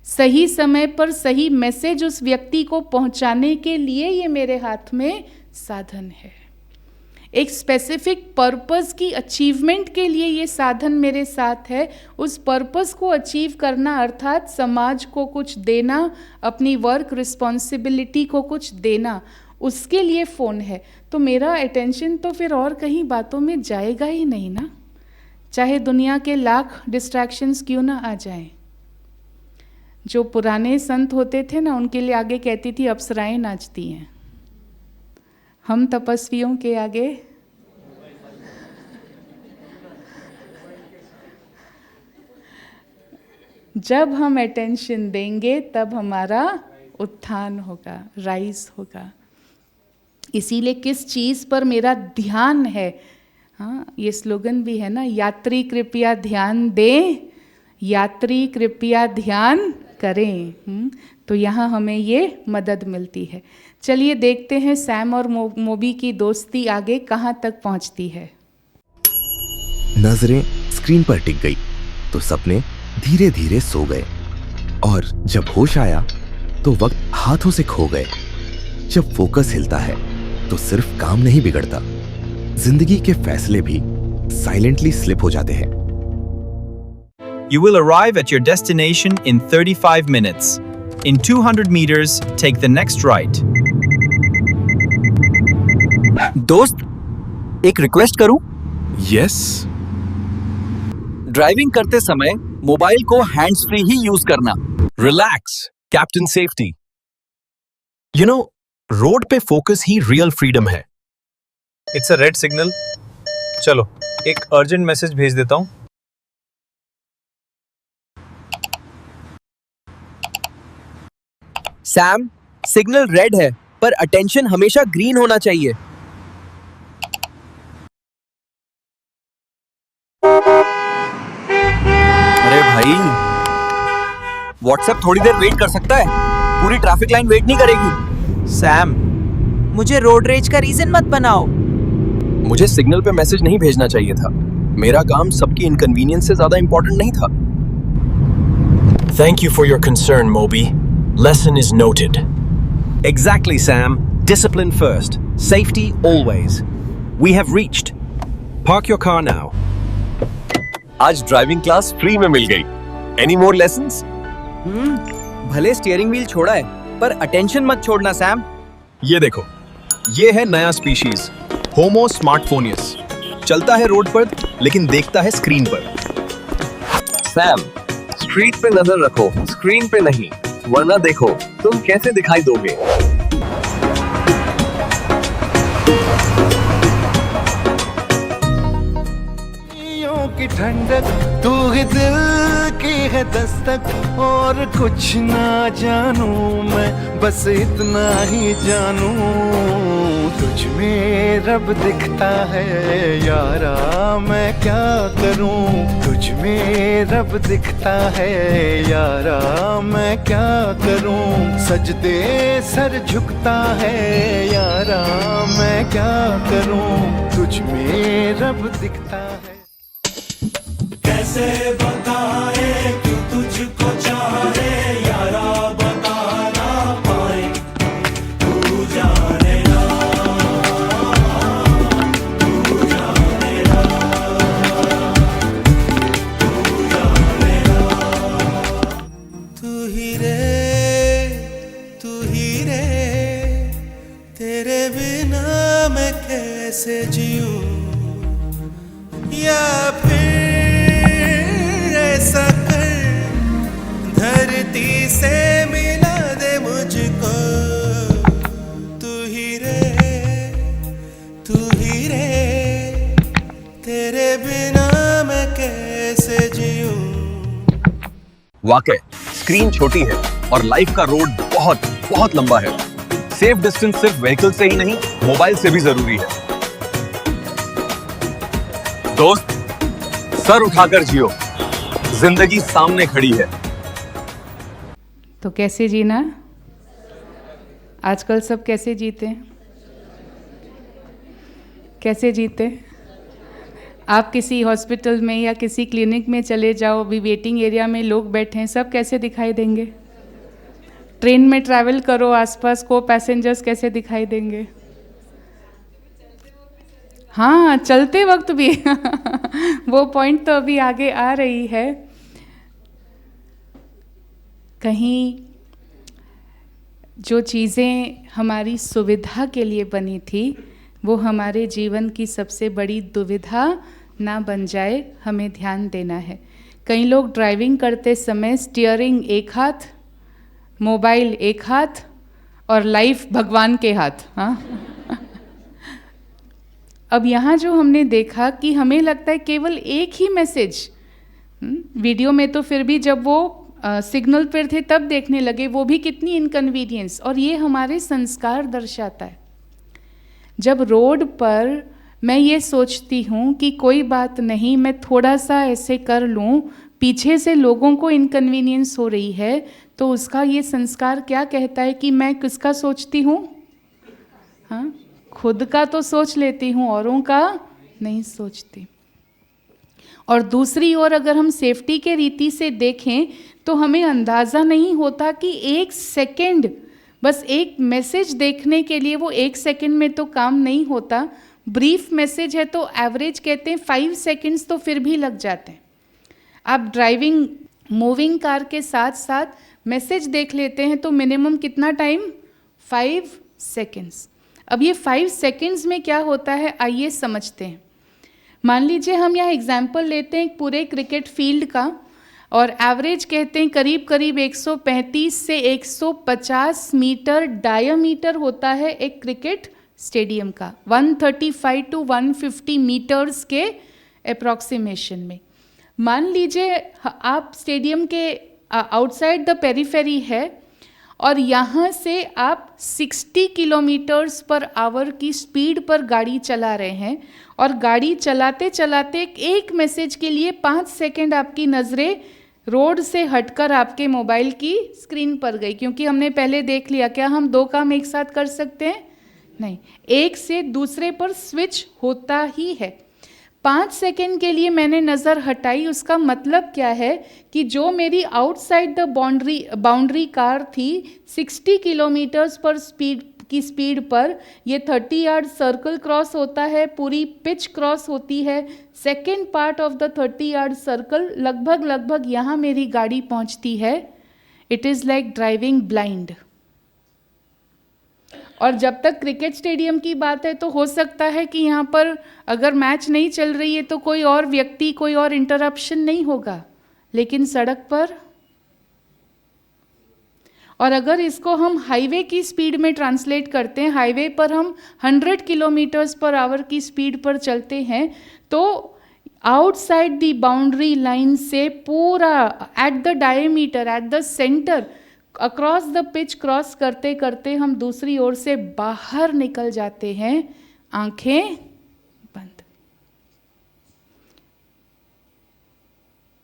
सही समय पर सही मैसेज उस व्यक्ति को पहुंचाने के लिए ये मेरे हाथ में साधन है। एक स्पेसिफिक पर्पस की अचीवमेंट के लिए ये साधन मेरे साथ है। उस पर्पस को अचीव करना, अर्थात समाज को कुछ देना, अपनी वर्क रिस्पॉन्सिबिलिटी को कुछ देना, उसके लिए फ़ोन है। तो मेरा अटेंशन तो फिर और कहीं बातों में जाएगा ही नहीं ना, चाहे दुनिया के लाख डिस्ट्रैक्शंस क्यों ना आ जाएं। जो पुराने संत होते थे ना, उनके लिए आगे कहती थी अप्सराएं नाचती हैं, हम तपस्वियों के आगे जब हम अटेंशन देंगे तब हमारा उत्थान होगा, राइज होगा। इसीलिए किस चीज़ पर मेरा ध्यान है, हाँ, ये स्लोगन भी है ना, यात्री कृपया ध्यान दें, यात्री कृपया ध्यान करें तो यहाँ हमें ये मदद मिलती है। चलिए देखते हैं सैम और मोबी की दोस्ती आगे कहाँ तक पहुँचती है। नजरें स्क्रीन पर टिक गई तो सपने धीरे धीरे सो गए और जब होश आया तो वक्त हाथों से खो गए। जब फोकस हिलता है तो सिर्फ काम नहीं बिगड़ता, जिंदगी के फैसले भी साइलेंटली स्लिप हो जाते हैं। You will arrive at your destination in 35 minutes. In 200 meters, take the next right. दोस्त, एक रिक्वेस्ट करूं? Yes. ड्राइविंग करते समय मोबाइल को हैंड्स फ्री ही यूज करना। Relax, Captain Safety. You know, road पे फोकस ही रियल फ्रीडम है। It's a red signal. चलो एक अर्जेंट मैसेज भेज देता हूँ। सैम, सिग्नल रेड है पर अटेंशन हमेशा ग्रीन होना चाहिए। अरे भाई, व्हाट्सएप थोड़ी देर वेट कर सकता है, पूरी ट्रैफिक लाइन वेट नहीं करेगी। सैम, मुझे रोड रेज का रीजन मत बनाओ। मुझे सिग्नल पे मैसेज नहीं भेजना चाहिए था। मेरा काम सबकी इनकन्वीनियंस से ज्यादा इंपॉर्टेंट नहीं था। Thank you for your concern, Moby. Lesson is noted. Exactly, Sam. Discipline first. Safety always. We have reached. Park your car now. आज ड्राइविंग क्लास फ्री में मिल गई। Any more lessons? भले स्टीयरिंग व्हील छोड़ा है पर attention मत छोड़ना Sam. ये देखो, ये है नया स्पीशीज, होमो स्मार्टफोनियस। चलता है रोड पर लेकिन देखता है स्क्रीन पर। सैम, स्ट्रीट पे नजर रखो, स्क्रीन पे नहीं, वरना देखो तुम कैसे दिखाई दोगे। की ठंडक, तू ही दिल की है दस्तक, और कुछ ना जानू मैं, बस इतना ही जानू, तुझ में रब दिखता है यारा, मैं क्या करूं, तुझ में रब दिखता है यारा, मैं क्या करूं, सजदे सर झुकता है यारा, मैं क्या करूं, तुझ में रब दिखता है। कैसे बताए क्यों तुझको चाहे यारा, बता ना पाए, तू जाने ना, तू जाने ना, तू जाने ना। तू ही रे, तेरे बिना मैं कैसे जीऊं, या फिर ऐसा कर धरती से मिला दे मुझको, तू ही रे, तेरे बिना मैं कैसे जीऊं। वाकई स्क्रीन छोटी है और लाइफ का रोड बहुत बहुत लंबा है। सेफ डिस्टेंस सिर्फ व्हीकल से ही नहीं, मोबाइल से भी जरूरी है। दोस्त, सर उठाकर जियो, जिंदगी सामने खड़ी है। तो कैसे जीना? आजकल सब कैसे जीते हैं? कैसे जीते? आप किसी हॉस्पिटल में या किसी क्लिनिक में चले जाओ, अभी वेटिंग एरिया में लोग बैठे हैं, सब कैसे दिखाई देंगे? ट्रेन में ट्रैवल करो, आसपास को पैसेंजर्स कैसे दिखाई देंगे? हाँ, चलते वक्त भी वो पॉइंट तो अभी आगे आ रही है। कहीं जो चीज़ें हमारी सुविधा के लिए बनी थी वो हमारे जीवन की सबसे बड़ी दुविधा ना बन जाए, हमें ध्यान देना है। कई लोग ड्राइविंग करते समय स्टीयरिंग एक हाथ, मोबाइल एक हाथ और लाइफ भगवान के हाथ। हाँ अब यहाँ जो हमने देखा कि हमें लगता है केवल एक ही मैसेज, वीडियो में तो फिर भी जब वो सिग्नल पर थे तब देखने लगे, वो भी कितनी इनकन्वीनियंस, और ये हमारे संस्कार दर्शाता है। जब रोड पर मैं ये सोचती हूँ कि कोई बात नहीं, मैं थोड़ा सा ऐसे कर लूँ, पीछे से लोगों को इनकन्वीनियंस हो रही है, तो उसका ये संस्कार क्या कहता है कि मैं किसका सोचती हूँ? हाँ, खुद का तो सोच लेती हूँ, औरों का नहीं सोचती। और दूसरी ओर अगर हम सेफ्टी के रीति से देखें तो हमें अंदाज़ा नहीं होता कि 1 सेकंड, बस एक मैसेज देखने के लिए, वो 1 सेकंड में तो काम नहीं होता। ब्रीफ मैसेज है तो एवरेज कहते हैं 5 सेकंड्स तो फिर भी लग जाते हैं। आप ड्राइविंग मूविंग कार के साथ साथ मैसेज देख लेते हैं तो मिनिमम कितना टाइम? 5 सेकंड्स। अब ये 5 सेकंड्स में क्या होता है आइए समझते हैं। मान लीजिए हम यहाँ एग्जाम्पल लेते हैं पूरे क्रिकेट फील्ड का, और एवरेज कहते हैं करीब करीब 135 से 150 मीटर डायमीटर होता है एक क्रिकेट स्टेडियम का, 135 टू 150 मीटर्स के अप्रॉक्सीमेशन में। मान लीजिए आप स्टेडियम के आउटसाइड द पेरीफेरी है और यहाँ से आप 60 किलोमीटर्स पर आवर की स्पीड पर गाड़ी चला रहे हैं, और गाड़ी चलाते चलाते एक मैसेज के लिए 5 सेकंड आपकी नज़रें रोड से हटकर आपके मोबाइल की स्क्रीन पर गई, क्योंकि हमने पहले देख लिया क्या हम 2 काम एक साथ कर सकते हैं? नहीं, एक से दूसरे पर स्विच होता ही है। 5 सेकंड के लिए मैंने नज़र हटाई, उसका मतलब क्या है कि जो मेरी आउटसाइड द बाउंड्री कार थी 60 किलोमीटर्स पर स्पीड पर, ये 30 यार्ड सर्कल क्रॉस होता है, पूरी पिच क्रॉस होती है, second part of the 30 yard circle लगभग यहाँ मेरी गाड़ी पहुँचती है। It is like driving blind. और जब तक क्रिकेट स्टेडियम की बात है तो हो सकता है कि यहाँ पर अगर मैच नहीं चल रही है तो कोई और व्यक्ति, कोई और इंटरप्शन नहीं होगा, लेकिन सड़क पर, और अगर इसको हम हाईवे की स्पीड में ट्रांसलेट करते हैं, हाईवे पर हम 100 किलोमीटर्स पर आवर की स्पीड पर चलते हैं, तो आउटसाइड द बाउंड्री लाइन से पूरा at the diameter, at the centre, across the pitch cross करते करते हम दूसरी ओर से बाहर निकल जाते हैं, आंखें बंद।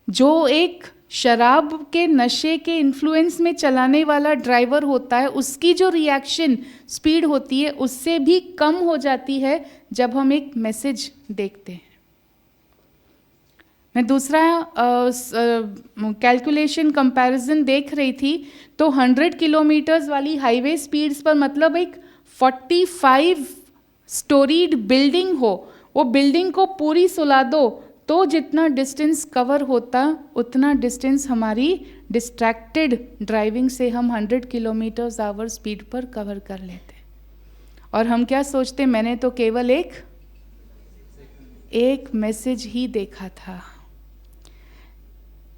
जो एक शराब के नशे के इन्फ्लुएंस में चलाने वाला ड्राइवर होता है, उसकी जो रिएक्शन स्पीड होती है उससे भी कम हो जाती है जब हम एक मैसेज देखते हैं। मैं दूसरा कैलकुलेशन कंपैरिजन देख रही थी, तो 100 किलोमीटर्स वाली हाईवे स्पीड्स पर, मतलब एक 45 स्टोरीड बिल्डिंग हो, वो बिल्डिंग को पूरी सुला दो तो जितना डिस्टेंस कवर होता उतना डिस्टेंस हमारी डिस्ट्रैक्टेड ड्राइविंग से हम 100 किलोमीटर्स आवर स्पीड पर कवर कर लेते। और हम क्या सोचते, मैंने तो केवल एक मैसेज ही देखा था।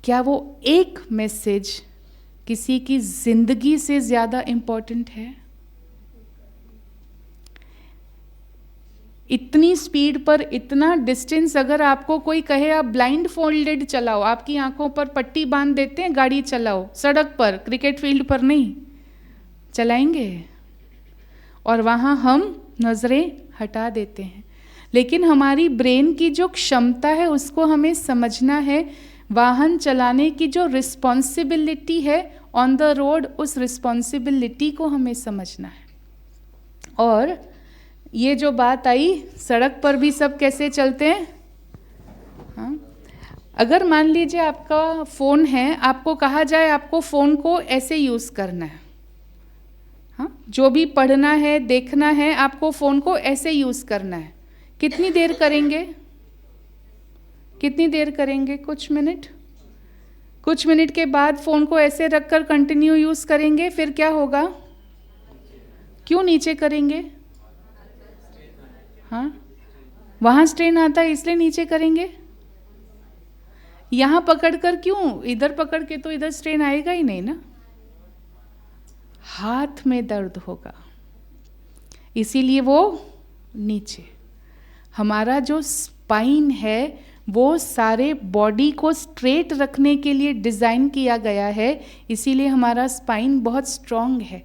क्या वो एक मैसेज किसी की जिंदगी से ज़्यादा इम्पोर्टेंट है? इतनी स्पीड पर इतना डिस्टेंस, अगर आपको कोई कहे आप ब्लाइंड फोल्डेड चलाओ, आपकी आंखों पर पट्टी बांध देते हैं, गाड़ी चलाओ, सड़क पर, क्रिकेट फील्ड पर नहीं चलाएंगे, और वहाँ हम नज़रें हटा देते हैं। लेकिन हमारी ब्रेन की जो क्षमता है उसको हमें समझना है। वाहन चलाने की जो रिस्पॉन्सिबिलिटी है ऑन द रोड, उस रिस्पॉन्सिबिलिटी को हमें समझना है। और ये जो बात आई, सड़क पर भी सब कैसे चलते हैं? हाँ, अगर मान लीजिए आपका फ़ोन है, आपको कहा जाए आपको फ़ोन को ऐसे यूज़ करना है, हाँ, जो भी पढ़ना है, देखना है, आपको फ़ोन को ऐसे यूज़ करना है, कितनी देर करेंगे? कितनी देर करेंगे? कुछ मिनट। कुछ मिनट के बाद फ़ोन को ऐसे रखकर कंटिन्यू यूज़ करेंगे, फिर क्या होगा? क्यों नीचे करेंगे? हाँ, वहाँ स्ट्रेन आता है इसलिए नीचे करेंगे। यहाँ पकड़कर क्यों? इधर पकड़ के तो इधर स्ट्रेन आएगा ही नहीं ना, हाथ में दर्द होगा, इसीलिए वो नीचे। हमारा जो स्पाइन है वो सारे बॉडी को स्ट्रेट रखने के लिए डिज़ाइन किया गया है, इसीलिए हमारा स्पाइन बहुत स्ट्रॉन्ग है।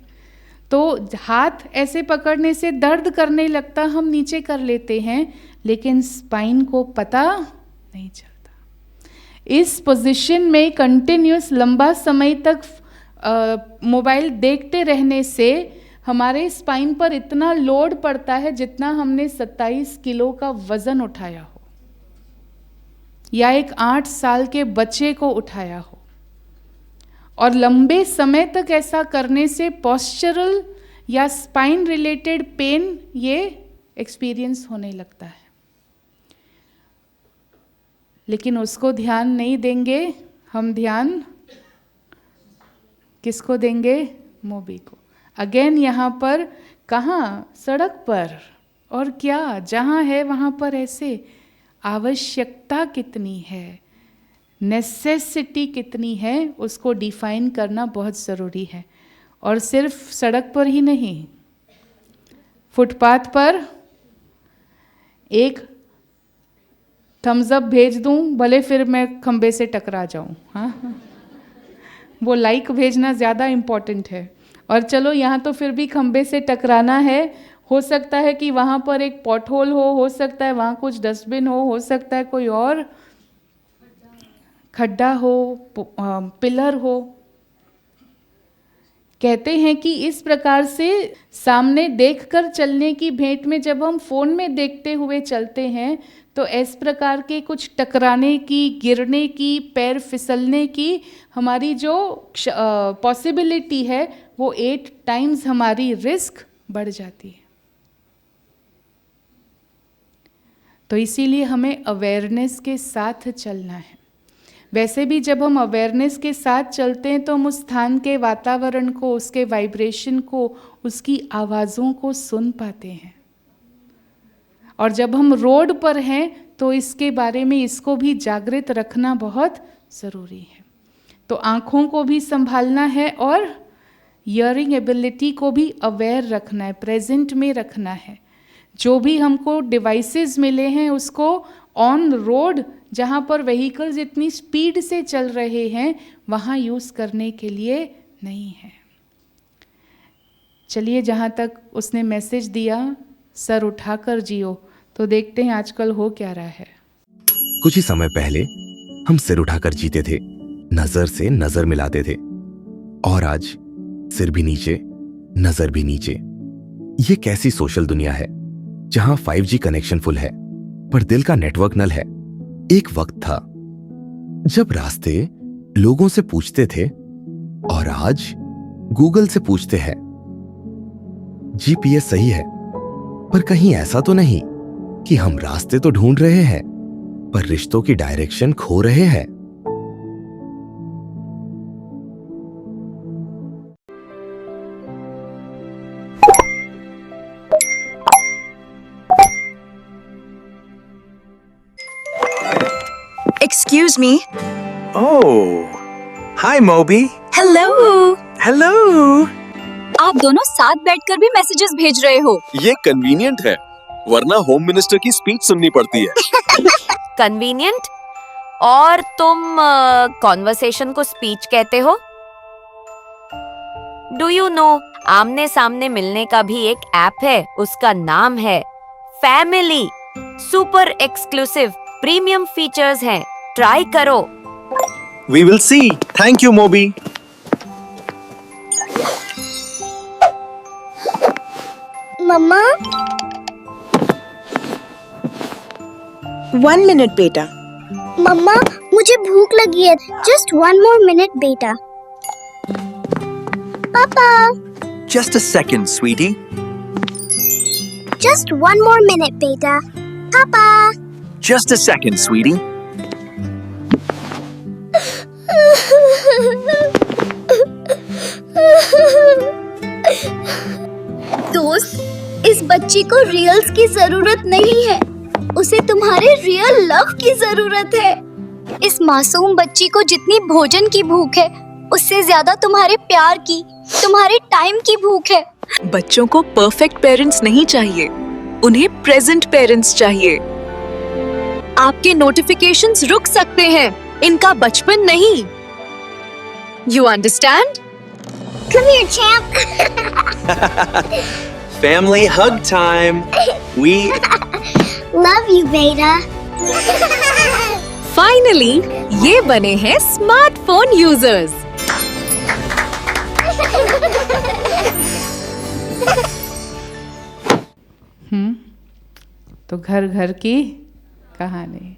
तो हाथ ऐसे पकड़ने से दर्द करने लगता, हम नीचे कर लेते हैं, लेकिन स्पाइन को पता नहीं चलता। इस पोजीशन में कंटिन्यूस लंबा समय तक मोबाइल देखते रहने से हमारे स्पाइन पर इतना लोड पड़ता है जितना हमने 27 किलो का वज़न उठाया हो या एक 8 साल के बच्चे को उठाया हो। और लंबे समय तक ऐसा करने से पोस्चरल या स्पाइन रिलेटेड पेन ये एक्सपीरियंस होने लगता है। लेकिन उसको ध्यान नहीं देंगे हम, ध्यान किसको देंगे? मोबी को। अगेन यहाँ पर कहाँ? सड़क पर। और क्या जहाँ है वहाँ पर ऐसे आवश्यकता कितनी है, नेसेसिटी कितनी है, उसको डिफाइन करना बहुत ज़रूरी है। और सिर्फ सड़क पर ही नहीं, फुटपाथ पर एक थम्स अप भेज दूं, भले फिर मैं खंबे से टकरा जाऊं, हाँ वो लाइक भेजना ज़्यादा इम्पॉर्टेंट है। और चलो यहाँ तो फिर भी खंबे से टकराना है, हो सकता है कि वहाँ पर एक पॉट होल हो सकता है वहाँ कुछ डस्टबिन हो सकता है कोई और खड्डा हो, पिलर हो। कहते हैं कि इस प्रकार से सामने देखकर चलने की भेंट में जब हम फ़ोन में देखते हुए चलते हैं तो इस प्रकार के कुछ टकराने की, गिरने की, पैर फिसलने की हमारी जो पॉसिबिलिटी है वो 8 टाइम्स हमारी रिस्क बढ़ जाती है। तो इसीलिए हमें अवेयरनेस के साथ चलना है। वैसे भी जब हम अवेयरनेस के साथ चलते हैं तो हम उस स्थान के वातावरण को, उसके वाइब्रेशन को, उसकी आवाज़ों को सुन पाते हैं। और जब हम रोड पर हैं तो इसके बारे में, इसको भी जागृत रखना बहुत ज़रूरी है। तो आँखों को भी संभालना है और हियरिंग एबिलिटी को भी अवेयर रखना है, प्रेजेंट में रखना है। जो भी हमको डिवाइसेस मिले हैं उसको ऑन रोड, जहाँ पर व्हीकल्स इतनी स्पीड से चल रहे हैं, वहाँ यूज़ करने के लिए नहीं है। चलिए, जहाँ तक उसने मैसेज दिया सर उठाकर जियो, तो देखते हैं आजकल हो क्या रहा है। कुछ ही समय पहले हम सिर उठाकर जीते थे, नजर से नजर मिलाते थे, और आज सिर भी नीचे, नजर भी नीचे। ये कैसी सोशल दुनिया है जहां 5G कनेक्शन फुल है पर दिल का नेटवर्क नल है। एक वक्त था जब रास्ते लोगों से पूछते थे और आज गूगल से पूछते हैं। GPS सही है, पर कहीं ऐसा तो नहीं कि हम रास्ते तो ढूंढ रहे हैं पर रिश्तों की डायरेक्शन खो रहे हैं। Excuse me. Oh, hi Moby. Hello. Hello. आप दोनों साथ बैठकर भी मैसेजेस भेज रहे हो। ये कन्वीनियंट है, वरना होम मिनिस्टर की स्पीच सुननी पड़ती है। कन्वीनियंट? और तुम कॉन्वर्सेशन को स्पीच कहते हो? डू यू नो, आमने सामने मिलने का भी एक ऐप है, उसका नाम है family. Super exclusive premium features हैं, ट्राई करो। We will see. Thank you, Moby. मम्मा, 1 minute बेटा। मम्मा मुझे भूख लगी है, just 1 more minute बेटा। पापा, Just a second, sweetie. just 1 more minute बेटा। पापा, Just a second, sweetie. दोस्त, इस बच्ची को रियल्स की जरूरत नहीं है, उसे तुम्हारे रियल लव की जरूरत है। इस मासूम बच्ची को जितनी भोजन की भूख है, उससे ज्यादा तुम्हारे प्यार की, तुम्हारे टाइम की भूख है। बच्चों को परफेक्ट पेरेंट्स नहीं चाहिए, उन्हें प्रेजेंट पेरेंट्स चाहिए। आपके नोटिफिकेशंस रुक सकते हैं, इनका बचपन नहीं। You understand? Come here, champ. Family hug time. We love you, beta. Finally ये बने हैं स्मार्टफोन यूजर्स। तो घर घर की कहानी।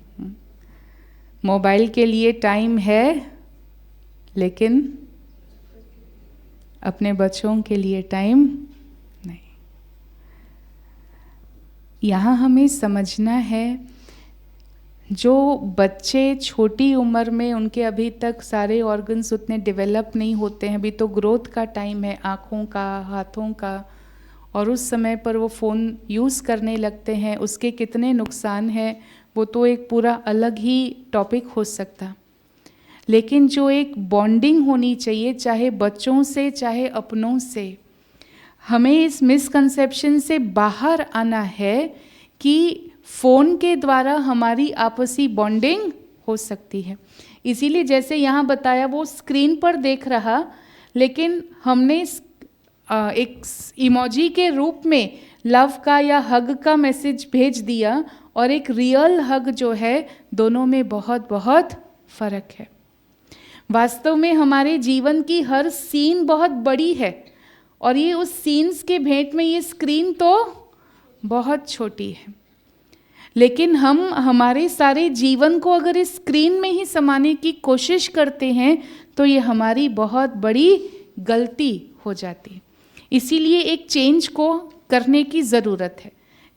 मोबाइल के लिए टाइम है, लेकिन अपने बच्चों के लिए टाइम नहीं। यहाँ हमें समझना है, जो बच्चे छोटी उम्र में, उनके अभी तक सारे ऑर्गन्स उतने डेवलप नहीं होते हैं, अभी तो ग्रोथ का टाइम है, आँखों का, हाथों का, और उस समय पर वो फ़ोन यूज़ करने लगते हैं, उसके कितने नुकसान हैं वो तो एक पूरा अलग ही टॉपिक हो सकता। लेकिन जो एक बॉन्डिंग होनी चाहिए, चाहे बच्चों से चाहे अपनों से, हमें इस मिसकंसेप्शन से बाहर आना है कि फ़ोन के द्वारा हमारी आपसी बॉन्डिंग हो सकती है। इसीलिए जैसे यहाँ बताया, वो स्क्रीन पर देख रहा, लेकिन हमने एक इमोजी के रूप में लव का या हग का मैसेज भेज दिया, और एक रियल हग जो है, दोनों में बहुत बहुत फ़र्क है। वास्तव में हमारे जीवन की हर सीन बहुत बड़ी है, और ये उस सीन्स के भेंट में ये स्क्रीन तो बहुत छोटी है। लेकिन हम हमारे सारे जीवन को अगर इस स्क्रीन में ही समाने की कोशिश करते हैं, तो ये हमारी बहुत बड़ी गलती हो जाती। इसीलिए एक चेंज को करने की ज़रूरत है।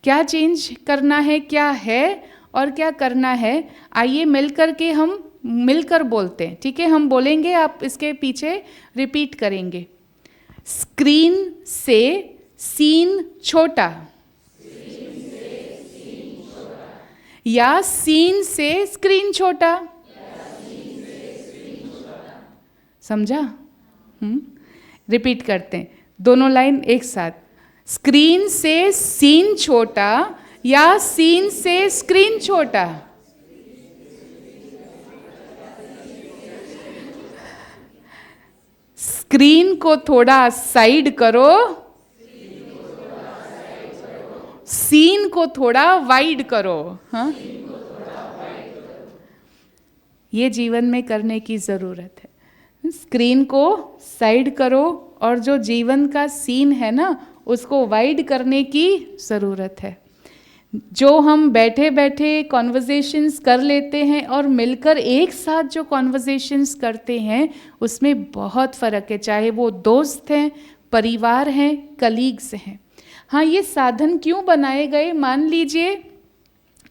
क्या चेंज करना है, क्या है और क्या करना है, आइए मिलकर बोलते हैं। ठीक है, हम बोलेंगे, आप इसके पीछे रिपीट करेंगे। स्क्रीन से सीन छोटा, या सीन से स्क्रीन छोटा। समझा? रिपीट करते हैं, दोनों लाइन एक साथ। स्क्रीन से सीन छोटा या सीन से स्क्रीन छोटा। स्क्रीन को थोड़ा साइड करो, सीन को थोड़ा वाइड करो। हाँ, ये जीवन में करने की ज़रूरत है। स्क्रीन को साइड करो, और जो जीवन का सीन है ना, उसको वाइड करने की ज़रूरत है। जो हम बैठे बैठे कॉन्वर्जेशंस कर लेते हैं और मिलकर एक साथ जो कॉन्वर्जेशंस करते हैं, उसमें बहुत फ़र्क है। चाहे वो दोस्त हैं, परिवार हैं, कलीग्स हैं। हाँ, ये साधन क्यों बनाए गए? मान लीजिए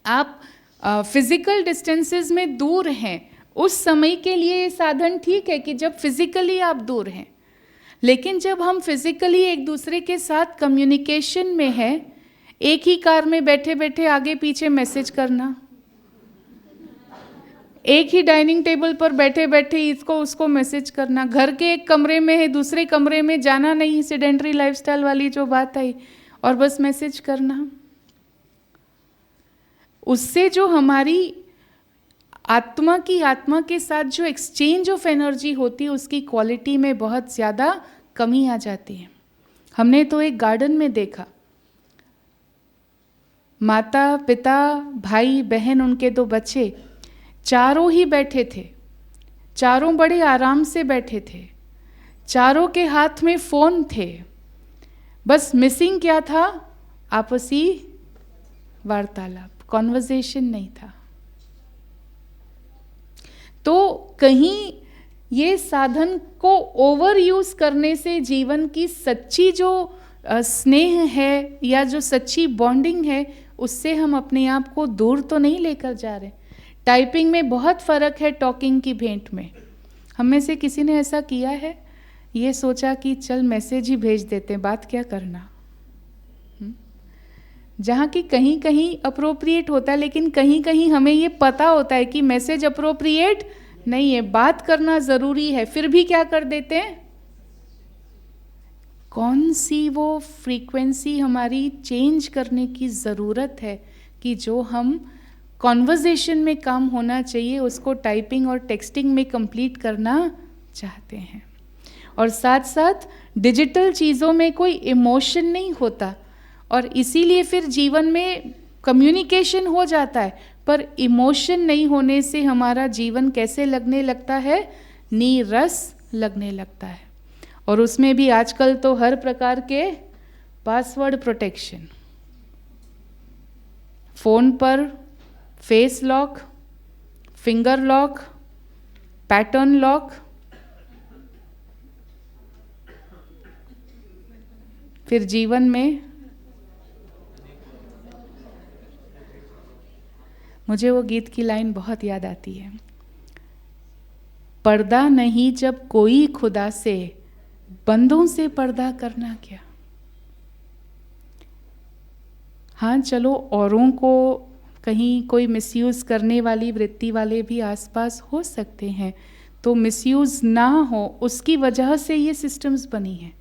आप फिज़िकल डिस्टेंसेस में दूर हैं, उस समय के लिए ये साधन ठीक है कि जब फिज़िकली आप दूर हैं। लेकिन जब हम फिज़िकली एक दूसरे के साथ कम्युनिकेशन में हैं, एक ही कार में बैठे बैठे आगे पीछे मैसेज करना, एक ही डाइनिंग टेबल पर बैठे बैठे इसको उसको मैसेज करना, घर के एक कमरे में है, दूसरे कमरे में जाना नहीं, सेडेंटरी लाइफस्टाइल वाली जो बात आई, और बस मैसेज करना, उससे जो हमारी आत्मा के साथ जो एक्सचेंज ऑफ एनर्जी होती है, उसकी क्वालिटी में बहुत ज़्यादा कमी आ जाती है। हमने तो एक गार्डन में देखा, माता पिता भाई बहन उनके 2 बच्चे चारों ही बैठे थे, चारों बड़े आराम से बैठे थे, चारों के हाथ में फ़ोन थे। बस मिसिंग क्या था? आपसी वार्तालाप, कॉन्वर्जेशन नहीं था। तो कहीं ये साधन को ओवर यूज़ करने से जीवन की सच्ची जो स्नेह है या जो सच्ची बॉन्डिंग है, उससे हम अपने आप को दूर तो नहीं लेकर जा रहे। टाइपिंग में बहुत फ़र्क है टॉकिंग की भेंट में। हम में से किसी ने ऐसा किया है? ये सोचा कि चल मैसेज ही भेज देते, बात क्या करना। जहाँ की कहीं कहीं अप्रोप्रिएट होता है, लेकिन कहीं कहीं हमें ये पता होता है कि मैसेज अप्रोप्रिएट नहीं है, बात करना ज़रूरी है, फिर भी क्या कर देते हैं? कौन सी वो फ्रीक्वेंसी हमारी चेंज करने की ज़रूरत है कि जो हम कॉन्वर्जेशन में काम होना चाहिए, उसको टाइपिंग और टेक्सटिंग में कंप्लीट करना चाहते हैं। और साथ साथ डिजिटल चीज़ों में कोई इमोशन नहीं होता, और इसीलिए फिर जीवन में कम्युनिकेशन हो जाता है, पर इमोशन नहीं होने से हमारा जीवन कैसे लगने लगता है? नीरस लगने लगता है। और उसमें भी आजकल तो हर प्रकार के पासवर्ड प्रोटेक्शन, फ़ोन पर face lock, finger lock, pattern lock, फिर जीवन में मुझे वो गीत की लाइन बहुत याद आती है, पर्दा नहीं जब कोई खुदा से, बंदों से पर्दा करना क्या। हाँ चलो, औरों को कहीं कोई मिसयूज़ करने वाली वृत्ति वाले भी आसपास हो सकते हैं, तो मिसयूज़ ना हो उसकी वजह से ये सिस्टम्स बनी हैं।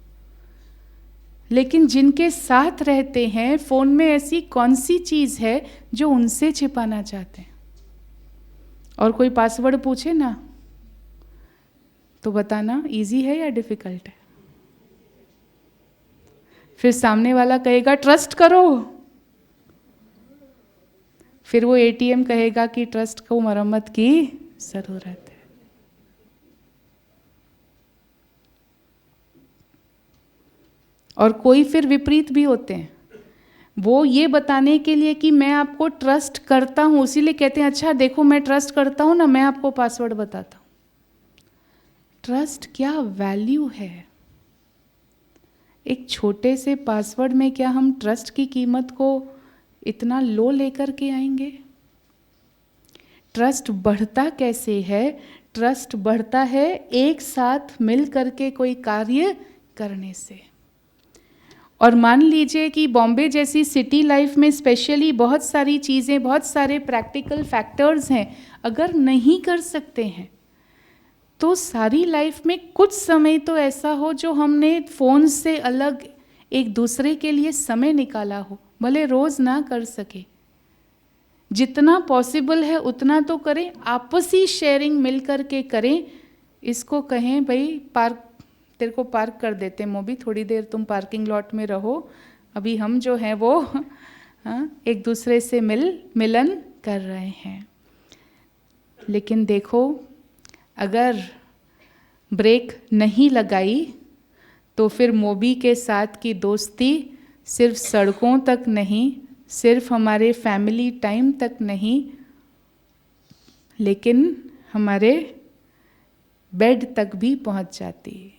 लेकिन जिनके साथ रहते हैं, फ़ोन में ऐसी कौन सी चीज़ है जो उनसे छिपाना चाहते हैं? और कोई पासवर्ड पूछे ना तो बताना इजी है या डिफ़िकल्ट है? फिर सामने वाला कहेगा ट्रस्ट करो, फिर वो एटीएम कहेगा कि ट्रस्ट को मरम्मत की ज़रूरत है। और कोई फिर विपरीत भी होते हैं, वो ये बताने के लिए कि मैं आपको ट्रस्ट करता हूँ, इसीलिए कहते हैं अच्छा देखो मैं ट्रस्ट करता हूँ ना, मैं आपको पासवर्ड बताता हूँ। ट्रस्ट क्या वैल्यू है? एक छोटे से पासवर्ड में क्या हम ट्रस्ट की कीमत को इतना लो लेकर के आएंगे? ट्रस्ट बढ़ता कैसे है? ट्रस्ट बढ़ता है एक साथ मिल करके कोई कार्य करने से। और मान लीजिए कि बॉम्बे जैसी सिटी लाइफ में स्पेशली बहुत सारी चीज़ें, बहुत सारे प्रैक्टिकल फैक्टर्स हैं, अगर नहीं कर सकते हैं तो सारी लाइफ में कुछ समय तो ऐसा हो जो हमने फ़ोन से अलग एक दूसरे के लिए समय निकाला हो, भले रोज़ ना कर सके, जितना पॉसिबल है उतना तो करें, आपसी शेयरिंग मिल कर के करें। इसको कहें भाई पार्क, तेरे को पार्क कर देते हैं मोबी, थोड़ी देर तुम पार्किंग लॉट में रहो, अभी हम जो हैं वो एक दूसरे से मिलन कर रहे हैं। लेकिन देखो, अगर ब्रेक नहीं लगाई तो फिर मोबी के साथ की दोस्ती सिर्फ सड़कों तक नहीं, सिर्फ हमारे फैमिली टाइम तक नहीं, लेकिन हमारे बेड तक भी पहुंच जाती है।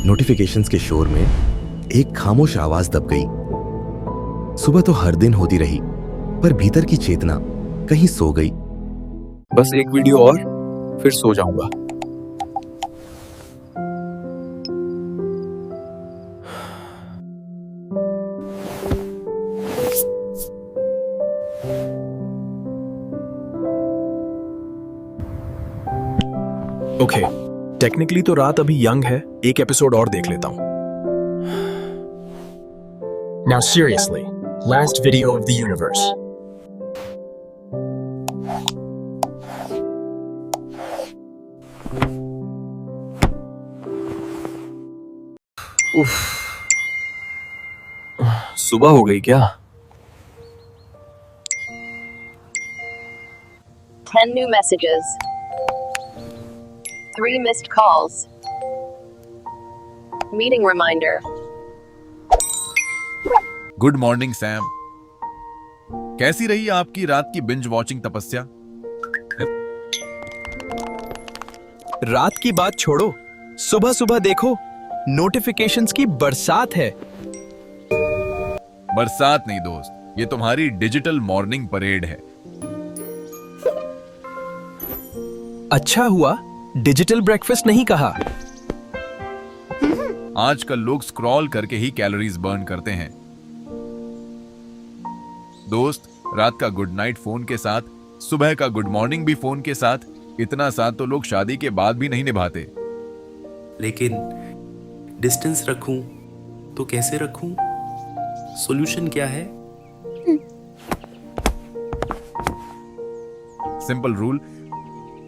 नोटिफिकेशंस के शोर में एक खामोश आवाज दब गई। सुबह तो हर दिन होती रही, पर भीतर की चेतना कहीं सो गई। बस एक वीडियो और फिर सो जाऊंगा। ओके, टेक्निकली तो रात अभी यंग है, एक एपिसोड और देख लेता हूं। Now seriously, last video of the universe. उफ, सुबह हो गई क्या? 10 new messages. 3 missed calls. Meeting reminder. Good morning Sam, कैसी रही आपकी रात की बिंज वॉचिंग तपस्या? रात की बात छोड़ो, सुबह सुबह देखो, नोटिफिकेशंस की बरसात है। बरसात नहीं दोस्त, ये तुम्हारी डिजिटल मॉर्निंग परेड है। अच्छा हुआ डिजिटल ब्रेकफास्ट नहीं कहा। आजकल लोग स्क्रॉल करके ही कैलोरीज बर्न करते हैं। दोस्त, रात का गुड नाइट फोन के साथ, सुबह का गुड मॉर्निंग भी फोन के साथ, इतना साथ तो लोग शादी के बाद भी नहीं निभाते। लेकिन डिस्टेंस रखूं तो कैसे रखूं? सॉल्यूशन क्या है? सिंपल रूल,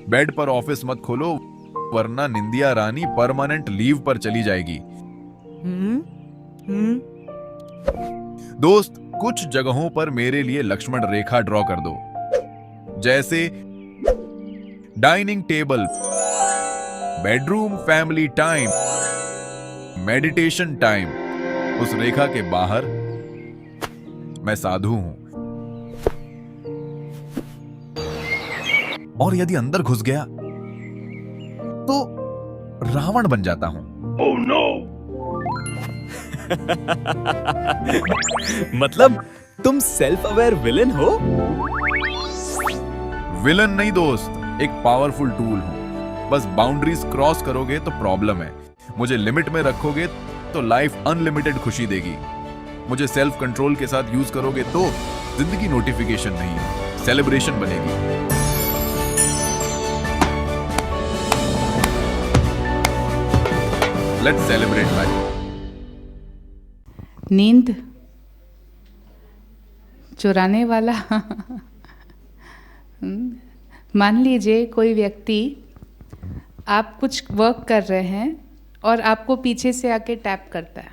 बेड पर ऑफिस मत खोलो, वरना निंदिया रानी परमानेंट लीव पर चली जाएगी। दोस्त, कुछ जगहों पर मेरे लिए लक्ष्मण रेखा ड्रॉ कर दो, जैसे dining table, bedroom, family time, meditation time. उस रेखा के बाहर मैं साधु हूं, और यदि अंदर घुस गया तो रावण बन जाता हूं। Oh no! मतलब तुम सेल्फ अवेयर विलन हो? विलन नहीं दोस्त, एक पावरफुल टूल हूं। बस बाउंड्रीज क्रॉस करोगे तो प्रॉब्लम है, मुझे लिमिट में रखोगे तो लाइफ अनलिमिटेड खुशी देगी। मुझे सेल्फ कंट्रोल के साथ यूज करोगे तो जिंदगी नोटिफिकेशन नहीं, सेलिब्रेशन बनेगी। Let's celebrate life. नींद चुराने वाला मान लीजिए कोई व्यक्ति, आप कुछ वर्क कर रहे हैं और आपको पीछे से आके टैप करता है,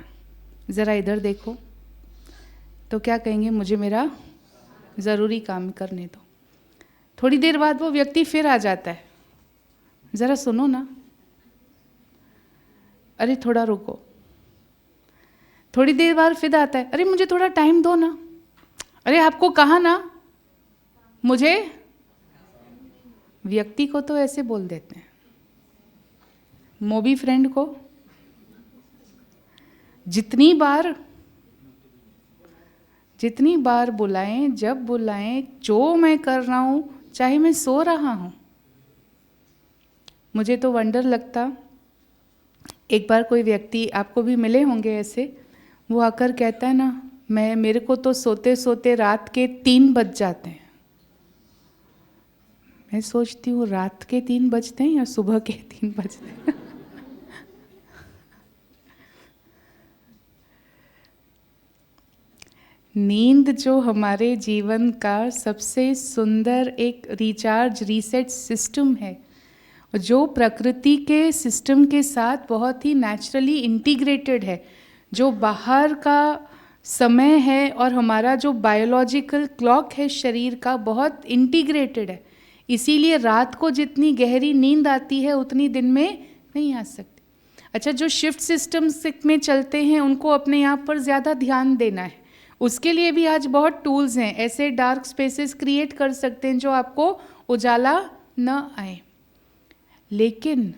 ज़रा इधर देखो, तो क्या कहेंगे? मुझे मेरा ज़रूरी काम करने दो। थोड़ी देर बाद वो व्यक्ति फिर आ जाता है, ज़रा सुनो ना, अरे थोड़ा रुको। थोड़ी देर बाद फिर आता है, अरे मुझे थोड़ा टाइम दो ना, अरे आपको कहा ना मुझे। व्यक्ति को तो ऐसे बोल देते हैं, मोबी फ्रेंड को जितनी बार बुलाएं, जब बुलाएं, जो मैं कर रहा हूं, चाहे मैं सो रहा हूं। मुझे तो वंडर लगता, एक बार कोई व्यक्ति, आपको भी मिले होंगे ऐसे, वो आकर कहता है ना, मेरे को तो सोते सोते रात के 3 बज जाते हैं। मैं सोचती हूँ रात के 3 बजते हैं या सुबह के 3 बजते हैं? नींद जो हमारे जीवन का सबसे सुंदर एक रिचार्ज रीसेट सिस्टम है, जो प्रकृति के सिस्टम के साथ बहुत ही नेचुरली इंटीग्रेटेड है, जो बाहर का समय है और हमारा जो बायोलॉजिकल क्लॉक है शरीर का, बहुत इंटीग्रेटेड है। इसीलिए रात को जितनी गहरी नींद आती है उतनी दिन में नहीं आ सकती। अच्छा, जो शिफ्ट सिस्टम्स में चलते हैं उनको अपने आप पर ज़्यादा ध्यान देना है, उसके लिए भी आज बहुत टूल्स हैं। ऐसे डार्क स्पेसेस क्रिएट कर सकते हैं जो आपको उजाला न आए। लेकिन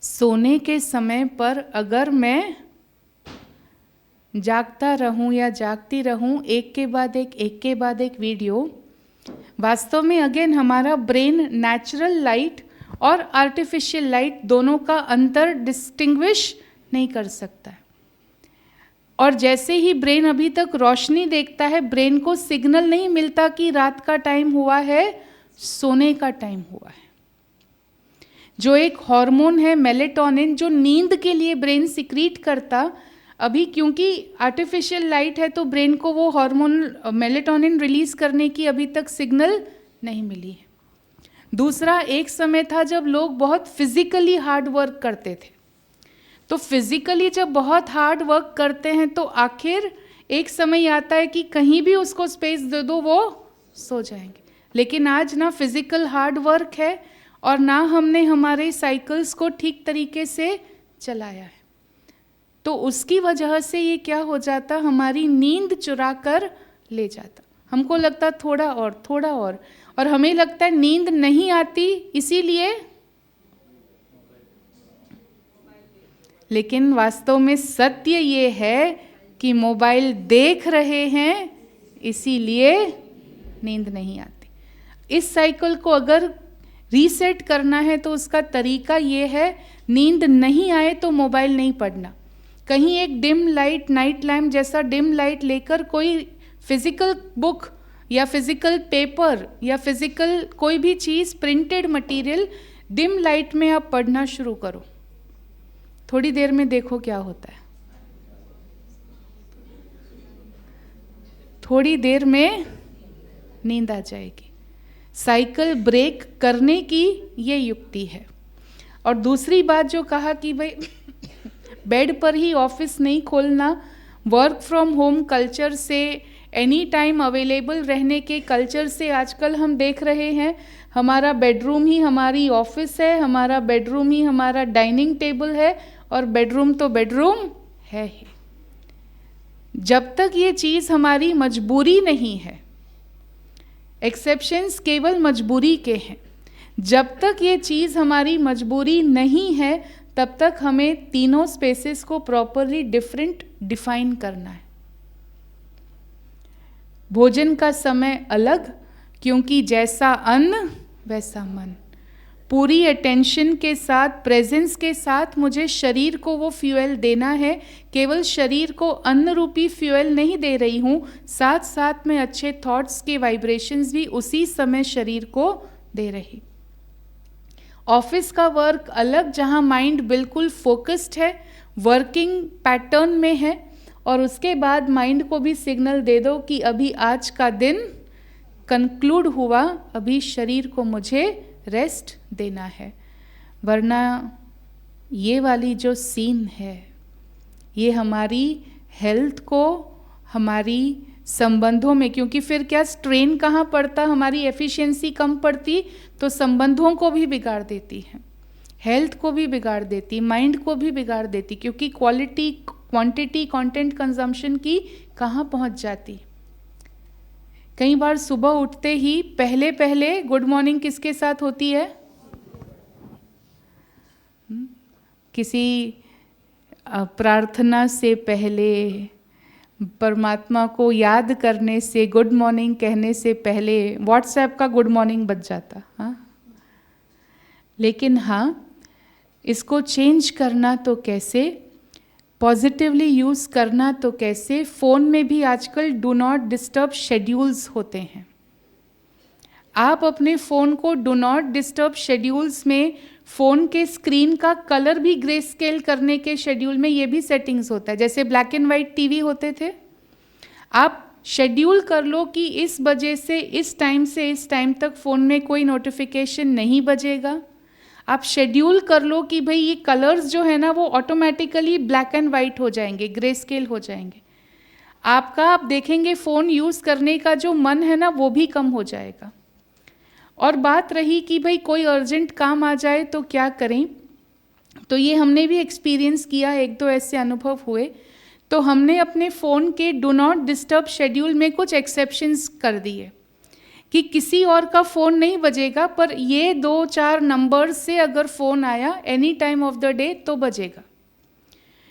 सोने के समय पर अगर मैं जागता रहूं या जागती रहूं, एक के बाद एक वीडियो, वास्तव में अगेन हमारा ब्रेन नेचुरल लाइट और आर्टिफिशियल लाइट दोनों का अंतर डिस्टिंग्विश नहीं कर सकता है। और जैसे ही ब्रेन अभी तक रोशनी देखता है, ब्रेन को सिग्नल नहीं मिलता कि रात का टाइम हुआ है, सोने का टाइम हुआ है। जो एक हार्मोन है मेलेटोनिन, जो नींद के लिए ब्रेन सिक्रीट करता, अभी क्योंकि आर्टिफिशियल लाइट है तो ब्रेन को वो हार्मोन मेलेटोनिन रिलीज करने की अभी तक सिग्नल नहीं मिली है। दूसरा, एक समय था जब लोग बहुत फिजिकली हार्ड वर्क करते थे, तो फिजिकली जब बहुत हार्ड वर्क करते हैं तो आखिर एक समय आता है कि कहीं भी उसको स्पेस दे दो वो सो जाएंगे। लेकिन आज ना फिजिकल हार्ड वर्क है और ना हमने हमारे साइकिल्स को ठीक तरीके से चलाया है, तो उसकी वजह से ये क्या हो जाता, हमारी नींद चुरा कर ले जाता। हमको लगता थोड़ा और हमें लगता है नींद नहीं आती इसीलिए, लेकिन वास्तव में सत्य ये है कि मोबाइल देख रहे हैं इसीलिए नींद नहीं आती। इस साइकिल को अगर रीसेट करना है तो उसका तरीका ये है, नींद नहीं आए तो मोबाइल नहीं पढ़ना। कहीं एक डिम लाइट, नाइट लैम्प जैसा डिम लाइट लेकर कोई फिजिकल बुक या फिजिकल पेपर या फिजिकल कोई भी चीज़, प्रिंटेड मटेरियल, डिम लाइट में आप पढ़ना शुरू करो। थोड़ी देर में देखो क्या होता है, थोड़ी देर में नींद आ जाएगी। साइकिल ब्रेक करने की ये युक्ति है। और दूसरी बात जो कहा कि भाई बेड पर ही ऑफिस नहीं खोलना, वर्क फ्रॉम होम कल्चर से, एनी टाइम अवेलेबल रहने के कल्चर से आजकल हम देख रहे हैं हमारा बेडरूम ही हमारी ऑफिस है, हमारा बेडरूम ही हमारा डाइनिंग टेबल है, और बेडरूम तो बेडरूम है ही। जब तक ये चीज़ हमारी मजबूरी नहीं है, एक्सेप्शंस केवल मजबूरी के हैं, जब तक ये चीज़ हमारी मजबूरी नहीं है तब तक हमें तीनों स्पेसेस को प्रॉपरली डिफाइन करना है। भोजन का समय अलग, क्योंकि जैसा अन्न वैसा मन। पूरी अटेंशन के साथ, प्रेजेंस के साथ मुझे शरीर को वो फ्यूएल देना है। केवल शरीर को अन्न रूपी फ्यूएल नहीं दे रही हूँ, साथ साथ में अच्छे थॉट्स के वाइब्रेशंस भी उसी समय शरीर को दे रही। ऑफिस का वर्क अलग, जहाँ माइंड बिल्कुल फोकस्ड है, वर्किंग पैटर्न में है, और उसके बाद माइंड को भी सिग्नल दे दो कि अभी आज का दिन कंक्लूड हुआ, अभी शरीर को मुझे रेस्ट देना है। वरना ये वाली जो सीन है, ये हमारी हेल्थ को, हमारी संबंधों में, क्योंकि फिर क्या स्ट्रेन कहाँ पड़ता, हमारी एफिशिएंसी कम पड़ती तो संबंधों को भी बिगाड़ देती है, हेल्थ को भी बिगाड़ देती, माइंड को भी बिगाड़ देती, क्योंकि क्वालिटी, क्वांटिटी, कंटेंट कंजम्पशन की कहाँ पहुँच जाती। कई बार सुबह उठते ही पहले पहले गुड मॉर्निंग किसके साथ होती है? किसी प्रार्थना से पहले, परमात्मा को याद करने से, गुड मॉर्निंग कहने से पहले व्हाट्सएप का गुड मॉर्निंग बज जाता। हाँ, लेकिन हाँ, इसको चेंज करना तो कैसे, पॉजिटिवली यूज़ करना तो कैसे। फ़ोन में भी आजकल डू नॉट डिस्टर्ब शेड्यूल्स होते हैं। आप अपने फ़ोन को डू नॉट डिस्टर्ब शेड्यूल्स में, फ़ोन के स्क्रीन का कलर भी ग्रे स्केल करने के शेड्यूल में ये भी सेटिंग्स होता है। जैसे ब्लैक एंड वाइट टीवी होते थे, आप शेड्यूल कर लो कि इस बजे से इस टाइम तक फ़ोन में कोई नोटिफिकेशन नहीं बजेगा। आप शेड्यूल कर लो कि भाई ये कलर्स जो है ना वो ऑटोमेटिकली ब्लैक एंड वाइट हो जाएंगे, ग्रे स्केल हो जाएंगे। आपका, आप देखेंगे फ़ोन यूज़ करने का जो मन है ना वो भी कम हो जाएगा। और बात रही कि भाई कोई अर्जेंट काम आ जाए तो क्या करें, तो ये हमने भी एक्सपीरियंस किया, एक दो ऐसे अनुभव हुए। तो हमने अपने फ़ोन के डू नॉट डिस्टर्ब शेड्यूल में कुछ एक्सेप्शंस कर दिए कि किसी और का फ़ोन नहीं बजेगा, पर ये 2-4 नंबर्स से अगर फ़ोन आया any time of the day तो बजेगा।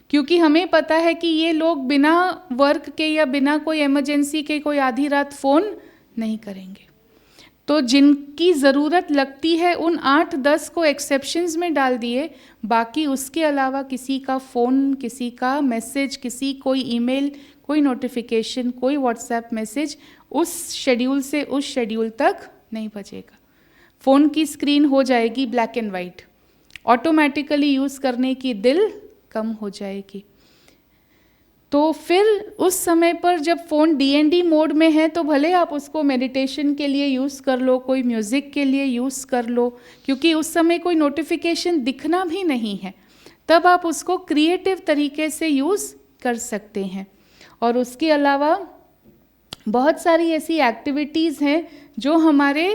क्योंकि हमें पता है कि ये लोग बिना वर्क के या बिना कोई इमरजेंसी के कोई आधी रात फ़ोन नहीं करेंगे। तो जिनकी ज़रूरत लगती है उन 8-10 को एक्सेप्शंस में डाल दिए, बाकी उसके अलावा किसी का फ़ोन, किसी का मैसेज, कोई ईमेल, कोई नोटिफिकेशन, कोई व्हाट्सएप मैसेज उस शेड्यूल से उस शेड्यूल तक नहीं बजेगा। फ़ोन की स्क्रीन हो जाएगी black and white, automatically use करने की दिल कम हो जाएगी। तो फिर उस समय पर जब फ़ोन DND मोड में है तो भले आप उसको मेडिटेशन के लिए यूज़ कर लो, कोई म्यूज़िक के लिए यूज़ कर लो, क्योंकि उस समय कोई नोटिफिकेशन दिखना भी नहीं है, तब आप उसको क्रिएटिव तरीके से यूज़ कर सकते हैं। और उसके अलावा बहुत सारी ऐसी एक्टिविटीज़ हैं जो हमारे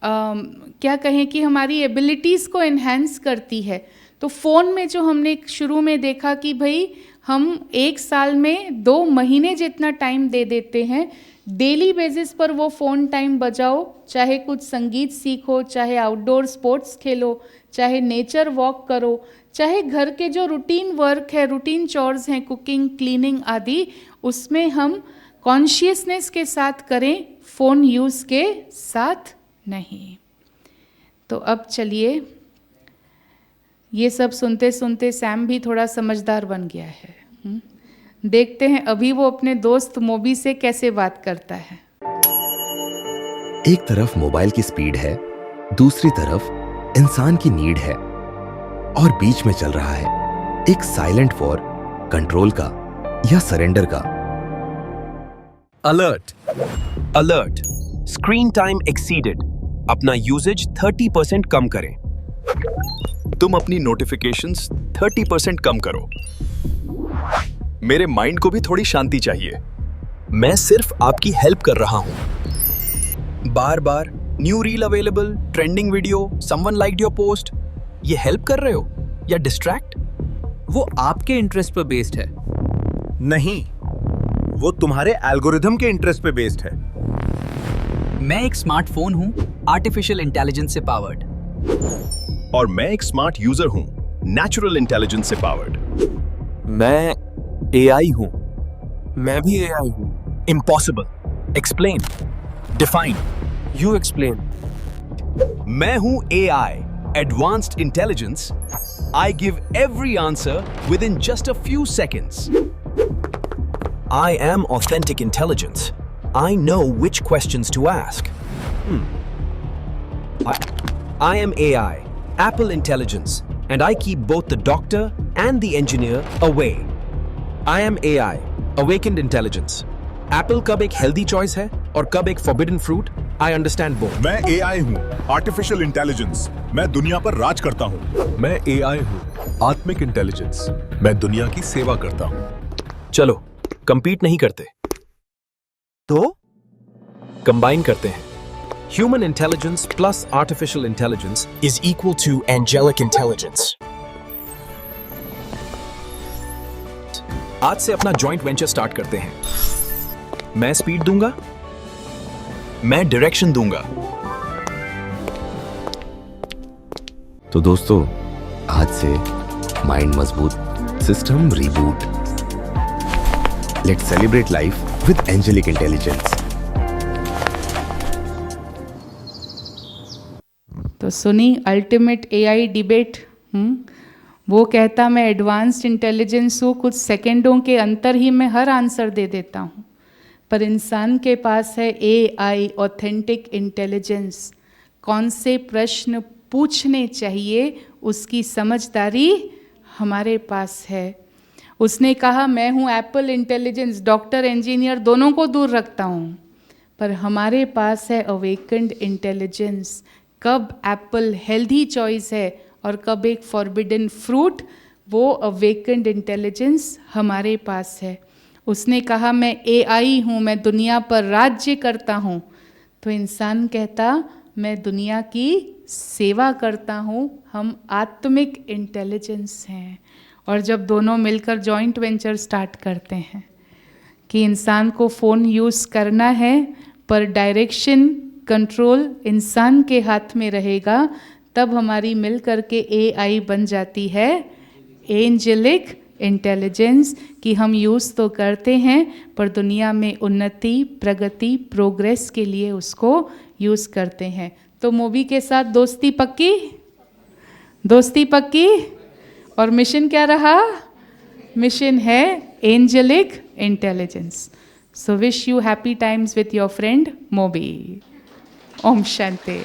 क्या कहें कि हमारी एबिलिटीज़ को इन्हेंस करती है। तो फ़ोन में जो हमने शुरू में देखा कि भाई हम 1 साल में 2 महीने जितना टाइम दे देते हैं, डेली बेसिस पर वो फ़ोन टाइम बजाओ, चाहे कुछ संगीत सीखो, चाहे आउटडोर स्पोर्ट्स खेलो, चाहे नेचर वॉक करो, चाहे घर के जो रूटीन वर्क है, रूटीन चॉर्स हैं, कुकिंग, क्लीनिंग आदि, उसमें हम कॉन्शियसनेस के साथ करें, फ़ोन यूज़ के साथ नहीं। तो अब चलिए, ये सब सुनते सुनते सैम भी थोड़ा समझदार बन गया है। देखते हैं अभी वो अपने दोस्त मोबी से कैसे बात करता है। एक तरफ मोबाइल की स्पीड है, दूसरी तरफ इंसान की नीड है, और बीच में चल रहा है एक साइलेंट वॉर, कंट्रोल का या सरेंडर का। Alert alert, screen time exceeded, अपना यूसेज 30% कम करें। तुम अपनी नोटिफिकेशंस 30% कम करो। मेरे माइंड को भी थोड़ी शांति चाहिए। मैं सिर्फ आपकी हेल्प कर रहा हूं। बार बार new reel available, trending video, someone liked your post, ये हेल्प कर रहे हो या डिस्ट्रैक्ट? वो आपके इंटरेस्ट पर बेस्ड है। नहीं, वो तुम्हारे एल्गोरिथम के इंटरेस्ट पे बेस्ड है। मैं एक स्मार्टफोन हूं, आर्टिफिशियल इंटेलिजेंस से पावर्ड। और मैं एक स्मार्ट यूजर हूं, नेचुरल इंटेलिजेंस से पावर्ड। मैं एआई हूं। मैं भी एआई हूं। Impossible. Explain. Define. You explain. मैं हूं AI, advanced intelligence. I give every answer within just a few seconds. I am authentic intelligence. I know which questions to ask. I am AI, Apple Intelligence, and I keep both the doctor and the engineer away. I am AI, awakened intelligence. Apple कब एक healthy choice है और कब एक forbidden fruit? I understand both. मैं AI हूँ, artificial intelligence. मैं दुनिया पर राज करता हूँ। मैं AI हूं, आत्मिक इंटेलिजेंस। मैं दुनिया की सेवा करता हूं। चलो, compete नहीं करते, तो combine करते हैं। Human intelligence plus artificial intelligence Is equal to angelic intelligence. आज से अपना जॉइंट वेंचर स्टार्ट करते हैं। मैं स्पीड दूंगा, मैं डायरेक्शन दूंगा। तो दोस्तों, आज से माइंड मजबूत, system reboot. Let's celebrate life with angelic intelligence. तो सुनी अल्टीमेट AI डिबेट। वो कहता मैं एडवांस्ड इंटेलिजेंस हूँ, कुछ सेकंडों के अंतर ही मैं हर आंसर दे देता हूँ। पर इंसान के पास है AI, ऑथेंटिक इंटेलिजेंस। कौन से प्रश्न पूछने चाहिए उसकी समझदारी हमारे पास है। उसने कहा मैं हूँ एप्पल इंटेलिजेंस, डॉक्टर इंजीनियर दोनों को दूर रखता हूँ। पर हमारे पास है अवेकेंड इंटेलिजेंस। कब एप्पल हेल्दी चॉइस है और कब एक फॉरबिडन फ्रूट, वो अवेकेंड इंटेलिजेंस हमारे पास है। उसने कहा मैं AI हूँ, मैं दुनिया पर राज्य करता हूँ। तो इंसान कहता मैं दुनिया की सेवा करता हूँ। हम आत्मिक इंटेलिजेंस हैं। और जब दोनों मिलकर जॉइंट वेंचर स्टार्ट करते हैं कि इंसान को फ़ोन यूज़ करना है, पर डायरेक्शन कंट्रोल इंसान के हाथ में रहेगा, तब हमारी मिल करके AI बन जाती है एंजेलिक इंटेलिजेंस। कि हम यूज़ तो करते हैं पर दुनिया में उन्नति, प्रगति, प्रोग्रेस के लिए उसको यूज़ करते हैं। तो मूवी के साथ दोस्ती पक्की, दोस्ती पक्की। और मिशन क्या रहा? मिशन है angelic intelligence. So wish you happy times with your friend मोबी। ओम शांति।